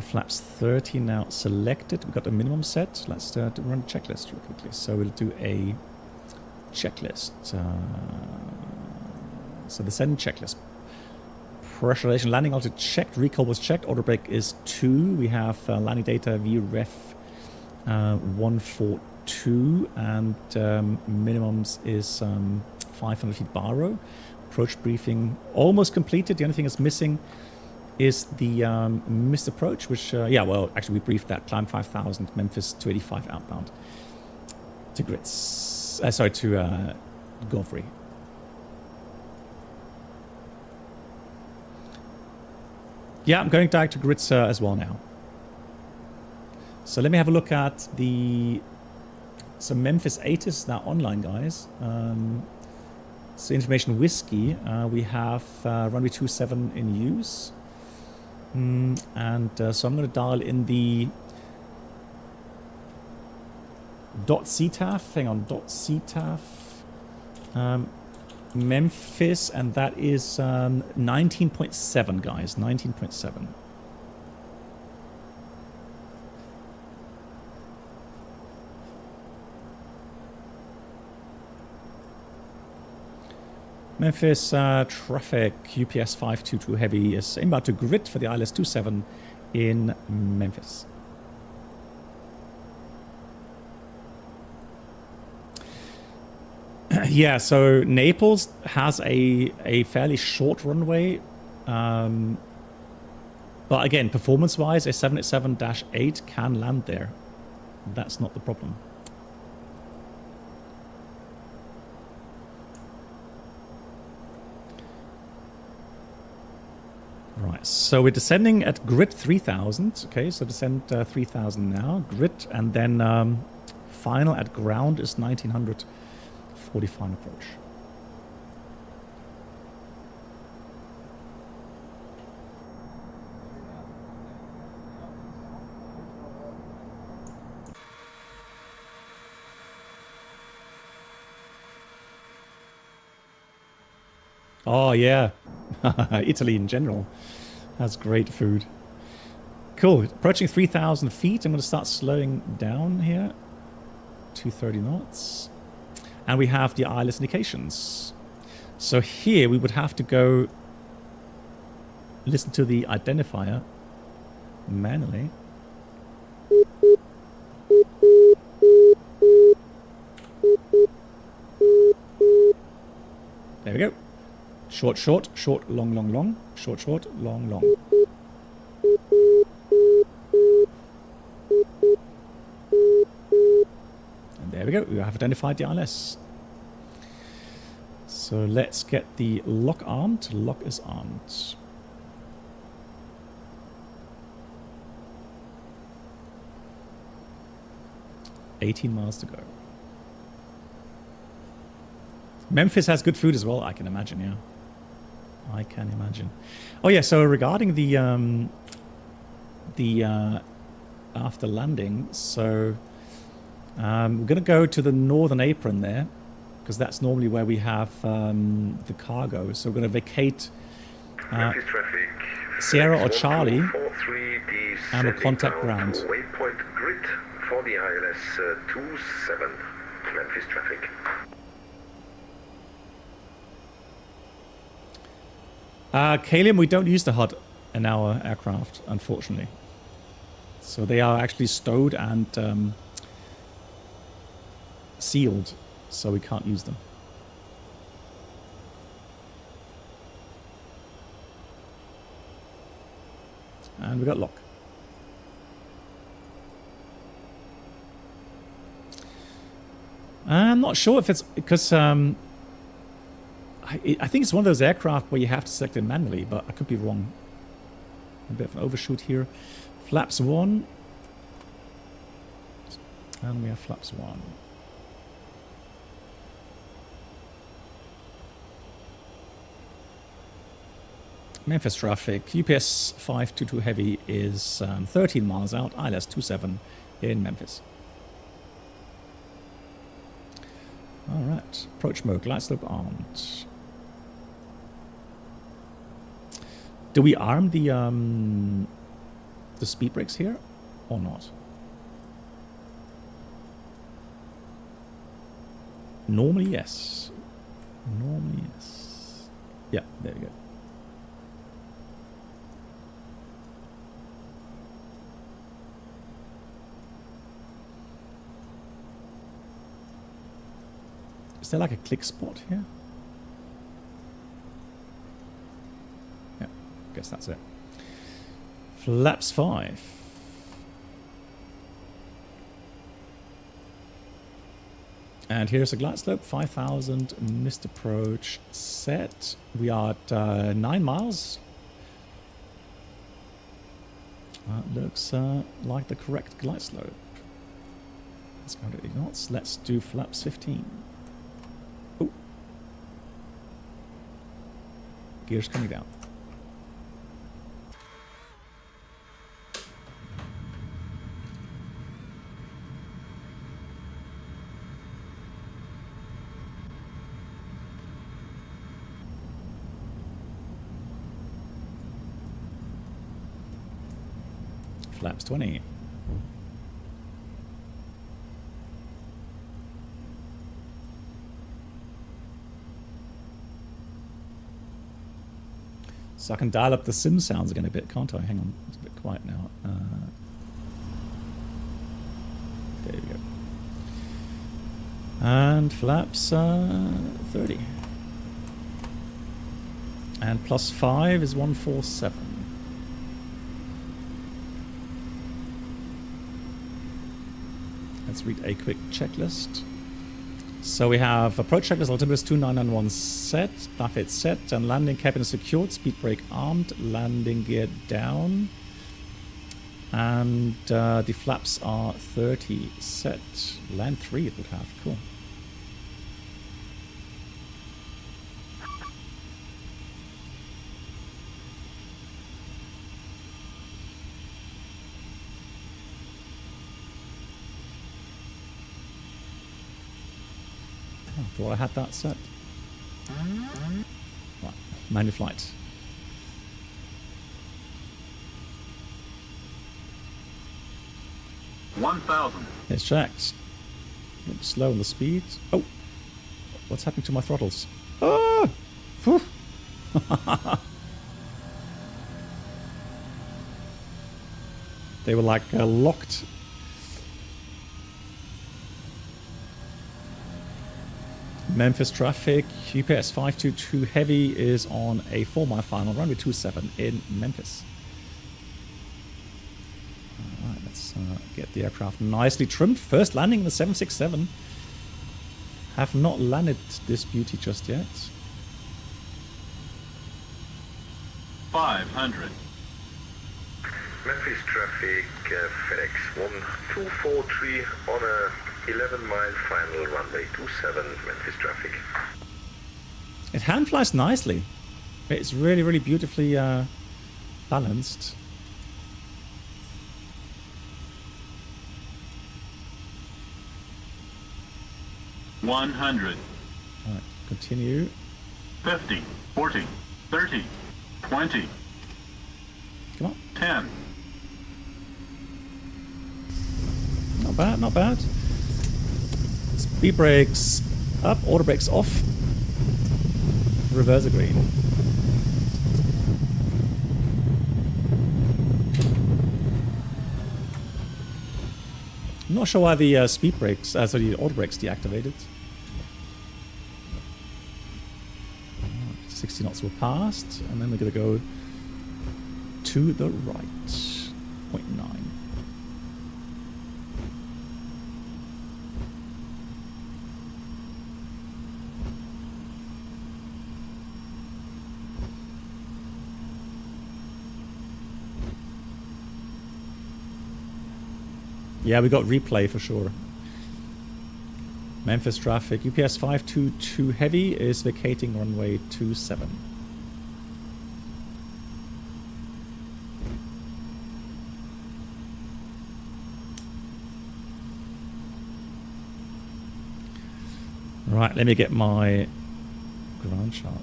flaps 30 now selected. We've got a minimum set. Let's run a checklist real quickly. So we'll do a checklist. So the send checklist. Pressurization, landing altitude checked. Recall was checked. Auto brake is 2. We have landing data VREF 142, and minimums is 500 feet bar row. Approach briefing almost completed. The only thing that's missing is the missed approach, which yeah, well, actually we briefed that. Climb 5,000, Memphis 285 outbound to Grits. Sorry, to Godfrey. Yeah, I'm going direct to Grits as well now. So let me have a look at the... So Memphis 8 is now online, guys. So information whiskey, we have runway 27 in use. And so I'm going to dial in the .CTAF, hang on, .CTAF, Memphis, and that is 19.7, guys, 19.7. Memphis traffic, UPS 522 heavy is inbound to grid for the ILS 27 in Memphis. Yeah, so Naples has a fairly short runway. But again, performance-wise, a 787-8 can land there. That's not the problem. Right, so we're descending at grid 3000. Okay, so descend 3000 now. Grid, and then final at ground is 1940 final approach. Oh, yeah. Italy in general has great food. Cool. Approaching 3,000 feet. I'm going to start slowing down here. 230 knots. And we have the ILS indications. So here we would have to go listen to the identifier manually. There we go. Short, short, short, long, long, long. Short, short, long, long. And there we go. We have identified the ILS. So let's get the lock armed. Lock is armed. $18 miles to go. Memphis has good food as well, I can imagine, yeah. I can imagine. Oh yeah, so regarding the after landing, so we're going to go to the northern apron there, because that's normally where we have the cargo. So we're going to vacate Sierra or Charlie, and we'll contact ground.
Waypoint grid for the ILS 27 Memphis traffic.
KMEM, we don't use the HUD in our aircraft, unfortunately. So they are actually stowed and sealed, so we can't use them. And we got lock. I'm not sure if it's because I think it's one of those aircraft where you have to select it manually, but I could be wrong. A bit of an overshoot here. Flaps 1. And we have flaps 1. Memphis traffic. UPS 522 Heavy is 13 miles out. ILS 27 in Memphis. Alright. Approach mode. Glide slope armed. Do we arm the speed brakes here or not? Normally, yes. Normally, yes. Yeah, there we go. Is there like a click spot here? Yeah, guess that's it. Flaps 5. And here's a glide slope, 5,000, missed approach, set. We are at 9 miles. That looks like the correct glide slope. Let's go to 8 knots. Let's do flaps 15. Oh. Gears coming down. Flaps 20. So I can dial up the sim sounds again a bit, can't I? Hang on, it's a bit quiet now. There we go. And flaps 30. And plus 5 is 147. Let's read a quick checklist. So we have approach checklist, altimeter 2991 set, buffet set, and landing cabin secured, speed brake armed, landing gear down, and the flaps are 30 set. Land 3 it would have, cool. I thought I had that set. Right, manual flight. It's checked. Looks slow on the speed. Oh! What's happening to my throttles? Ah! Whew. They were like locked. Memphis traffic, UPS 522 Heavy is on a 4-mile final, runway 27 in Memphis. Alright, let's get the aircraft nicely trimmed. First landing in the 767. Have not landed this beauty just yet.
500.
Memphis traffic, FedEx 1243 on a 11-mile final, runway 27, Memphis traffic.
It hand flies nicely. It's really, really beautifully balanced.
$100.
Alright, continue.
50, 40, 30, 20.
Come on.
10.
Not bad, not bad. Speed brakes up, auto brakes off. Reverse green. I'm not sure why the speed brakes, so the auto brakes deactivated. 60 knots were passed, and then we're going to go to the right. 0.9. Yeah, we got replay for sure. Memphis traffic, UPS 522 Heavy is vacating runway 27. Right, let me get my ground chart.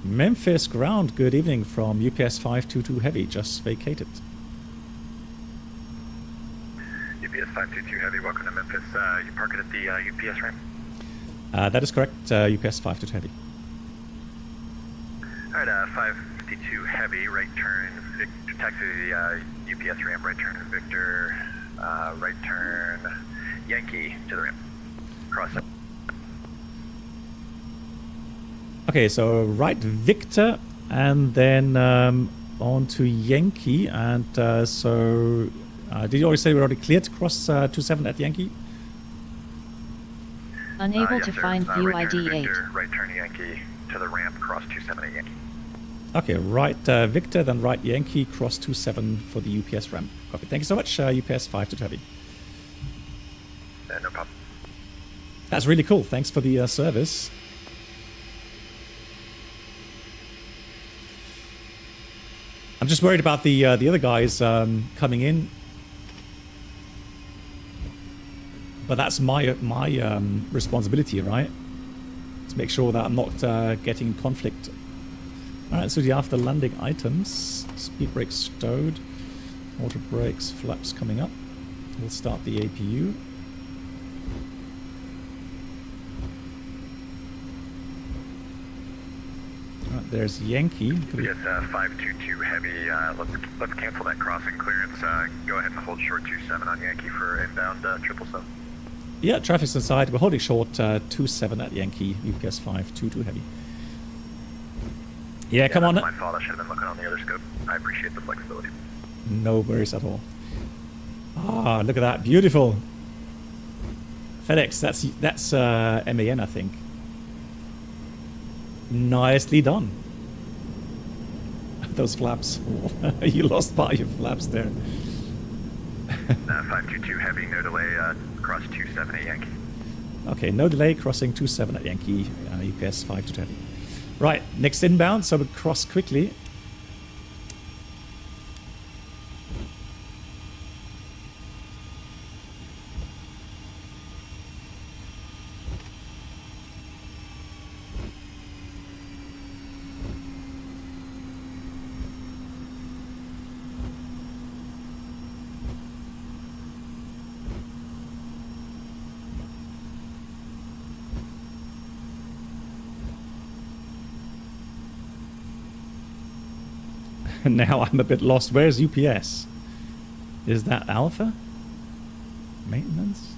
Memphis ground, good evening from UPS 522 Heavy, just vacated.
UPS 522 Heavy, welcome to Memphis. You park it at the UPS ramp?
That is correct, UPS 522 Heavy.
Alright, 552 Heavy, right turn, taxi to the UPS ramp, right turn Victor, right turn Yankee to the ramp. Cross up.
Okay, so right Victor, and then on to Yankee, and did you already say we're already cleared to cross 27 at Yankee?
Unable
Yes,
to
sir.
find view
right turn
ID 8.
Victor, right turn Yankee to the ramp, cross 27 at Yankee.
Okay, right Victor, then right Yankee, cross 27 for the UPS ramp. Copy. Thank you so much, UPS 522 Heavy.
No problem.
That's really cool. Thanks for the service. I'm just worried about the other guys coming in, but that's my responsibility, right? To make sure that I'm not getting in conflict. All right, so the after landing items: speed brakes stowed, auto brakes, flaps coming up. We'll start the APU. Right, there's Yankee.
UPS 522 Heavy, let's cancel that crossing clearance. Go ahead and hold short 27 on Yankee for inbound 777.
Yeah, traffic's inside. We're holding short 27 at Yankee, UPS 522 Heavy. Yeah, come on.
That's my fault. I should have been looking on the other scope. I appreciate the flexibility.
No worries at all. Ah, look at that. Beautiful. FedEx, that's MAN, I think. Nicely done. Those flaps. You lost part of your flaps there.
522 heavy, no delay, cross 27 at Yankee.
Okay, no delay, crossing 27 at Yankee, UPS 522 heavy. Right, next inbound, so we cross quickly. Now I'm a bit lost. Where's UPS? Is that Alpha? Maintenance?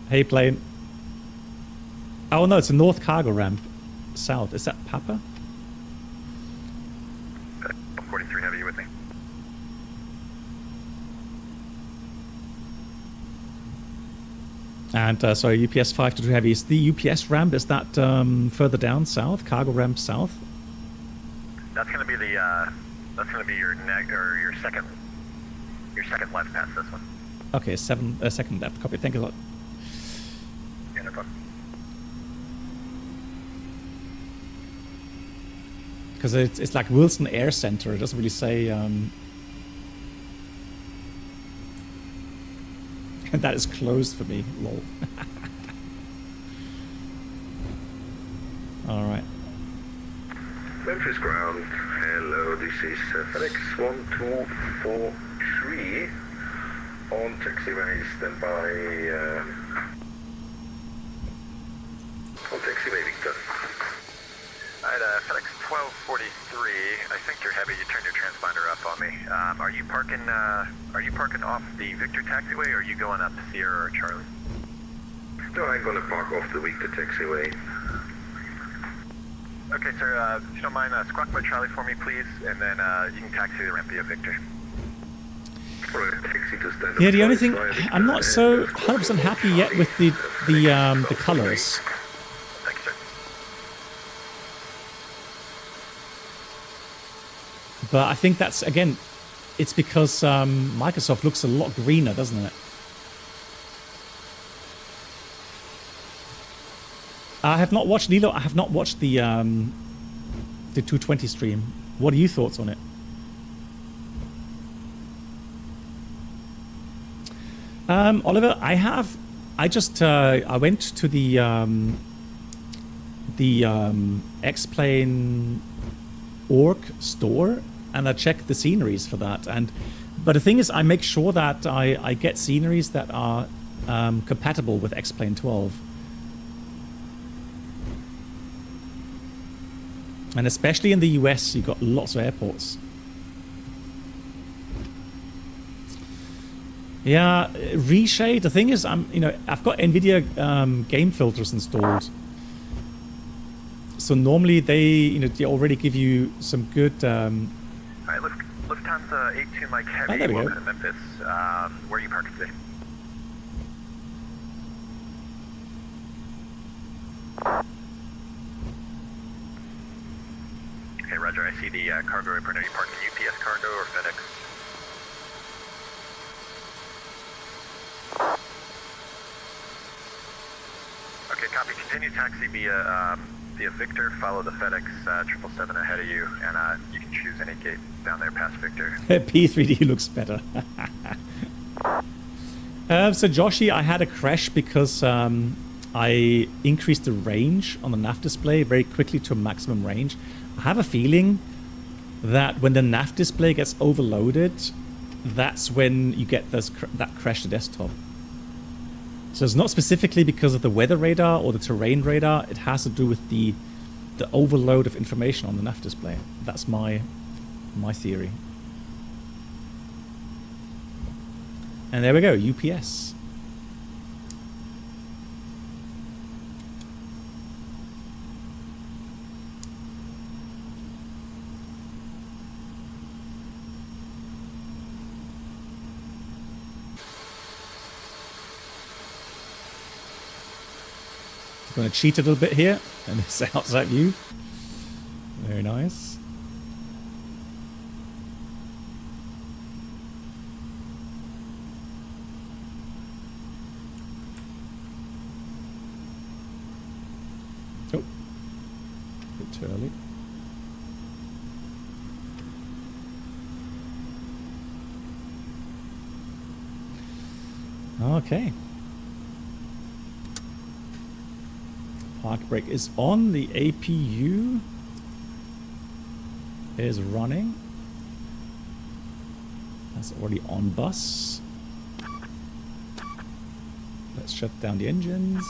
Hey, plane. Oh no, it's a North Cargo Ramp. South. Is that Papa?
43 heavy, you with me?
And sorry, UPS 522 heavy. Is the UPS ramp, is that further down south? Cargo ramp south?
That's gonna be the that's gonna be your your second left past this one.
Okay, second left. Copy. Thank you a lot.
Yeah, no problem.
Because it's like Wilson Air Center. It doesn't really say. And that is closed for me. Lol. All right.
Memphis ground. Hello, this is FedEx 1243 on taxiway. Stand by on taxiway, Victor.
Alright, FedEx 1243. I think you're heavy. You turned your transponder up on me. Are you parking off the Victor taxiway, or are you going up Sierra or Charlie?
No, I'm gonna park off the Victor taxiway.
Okay, sir. If you don't mind, squawk by Charlie for me, please, and then you can taxi the ramp via Victor.
Yeah, the only thing I'm not so 100% happy yet with the colors.
Thank you, sir.
But I think that's, again, it's because Microsoft looks a lot greener, doesn't it? I have not watched, Lilo, I have not watched the 220 stream. What are your thoughts on it? Oliver, I went to the X-Plane org store and I checked the sceneries for that. But the thing is, I make sure that I get sceneries that are compatible with X-Plane 12. And especially in the US, you've got lots of airports. Yeah, reshade. The thing is, I've got NVIDIA game filters installed. So normally they already give you some good.
All right, Lufthansa 82 Mike Heavy,
there we
welcome
go.
to Memphis. Where are you parking today? Okay, Roger. I see the cargo apron. Are you parking UPS cargo or FedEx? Okay, copy. Continue taxi via Victor. Follow the FedEx 777 ahead of you, and you can choose any gate down there past Victor.
P3D looks better. So Joshi, I had a crash because I increased the range on the nav display very quickly to a maximum range. I have a feeling that when the nav display gets overloaded, that's when you get that crash to desktop. So it's not specifically because of the weather radar or the terrain radar. It has to do with the overload of information on the nav display. That's my theory. And there we go, UPS. Going to cheat a little bit here. And it's outside view. Very nice. Oh. A bit too early. Okay. Park brake is on. The APU is running. That's already on bus. Let's shut down the engines.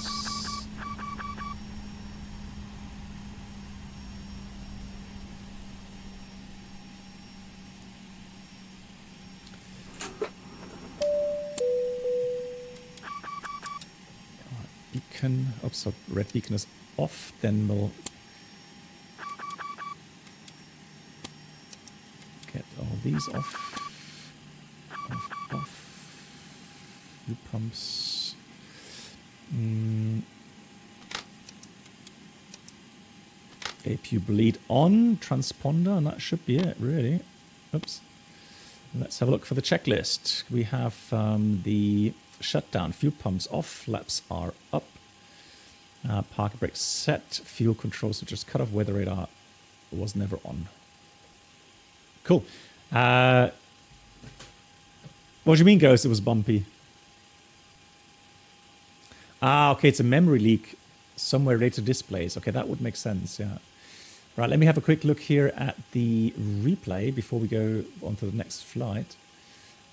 Beacon. Oops, so red beacon is off. Then we'll get all these off. Off. Fuel pumps. APU bleed on. Transponder, and that should be it, really. Oops. Let's have a look for the checklist. We have the shutdown. Fuel pumps off. Flaps are up. Parking brake set. Fuel control switches cut off. Weather radar was never on. Cool. What do you mean, Ghost? It was bumpy. Ah, okay. It's a memory leak somewhere related to displays. Okay, that would make sense. Yeah. Right. Let me have a quick look here at the replay before we go on to the next flight.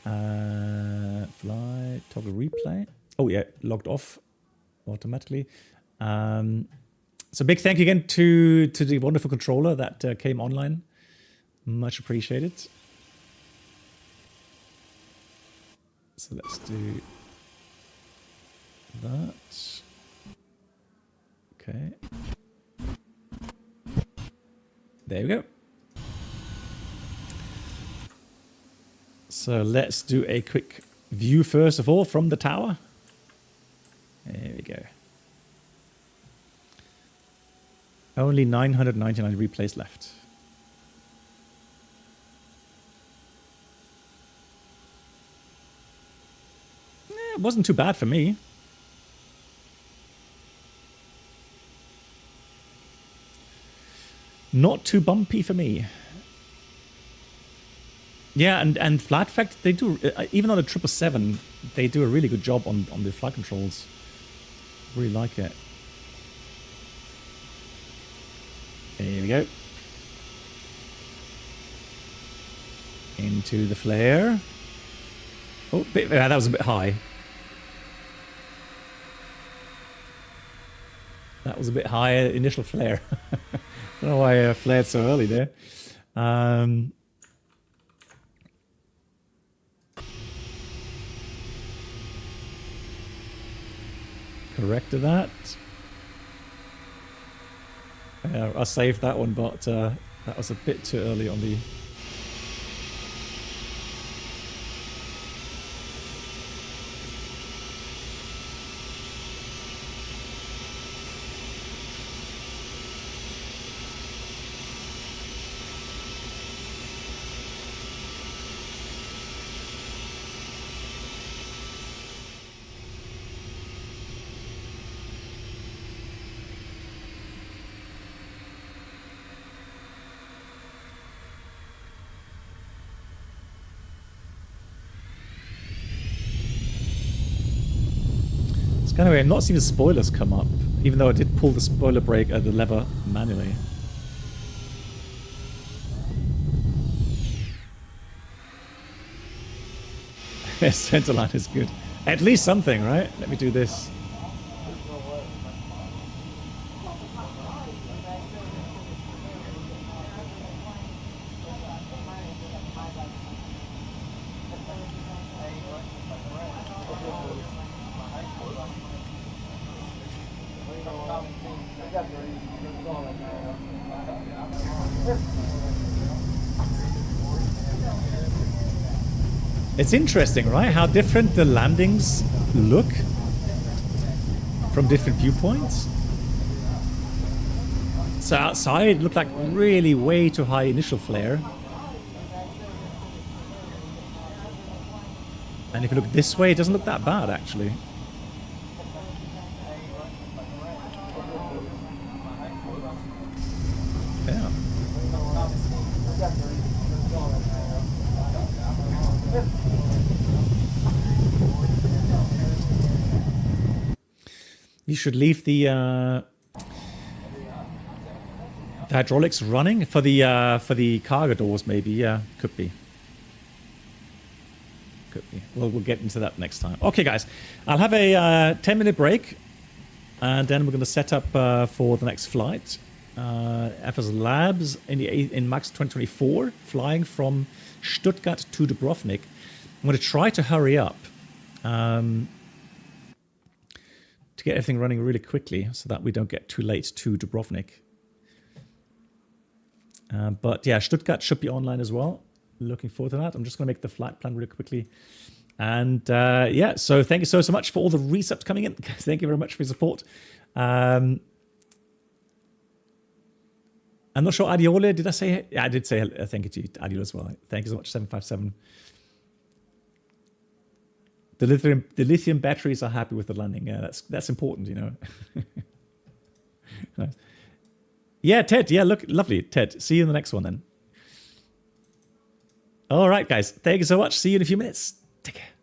Flight toggle replay. Oh yeah, logged off automatically. So big thank you again to the wonderful controller that came online. Much appreciated. So let's do that. Okay. There we go. So let's do a quick view first of all from the tower. There we go. Only 999 replays left. It wasn't too bad for me. Not too bumpy for me. Yeah, and flight fact, they do, even on the 777, they do a really good job on the flight controls. Really like it. There we go. Into the flare. Oh, that was a bit high. That was a bit high initial flare. Don't know why I flared so early there. Corrected that. I saved that one, but that was a bit too early on the... Kind of weird. I've not seen the spoilers come up, even though I did pull the spoiler brake at the lever manually. Centerline is good. At least something, right? Let me do this. It's interesting, right? How different the landings look from different viewpoints. So outside, it looked like really way too high initial flare. And if you look this way, it doesn't look that bad, actually. Yeah. You should leave the hydraulics running for the cargo doors, maybe. Yeah, could be. Could be. Well, we'll get into that next time. Okay, guys, I'll have a 10-minute break, and then we're going to set up for the next flight. FS Labs in Max 2024, flying from Stuttgart to Dubrovnik. I'm going to try to hurry up to get everything running really quickly so that we don't get too late to Dubrovnik. But yeah, Stuttgart should be online as well. Looking forward to that. I'm just going to make the flight plan really quickly. And yeah, so thank you so much for all the resubs coming in. Thank you very much for your support. I'm not sure, Adiola, did I say? Yeah, I did say thank you to you, Adiola, as well. Thank you so much, 757. The lithium batteries are happy with the landing. Yeah, that's important, you know. Nice. Yeah, Ted. Yeah, look, lovely, Ted. See you in the next one then. All right, guys. Thank you so much. See you in a few minutes. Take care.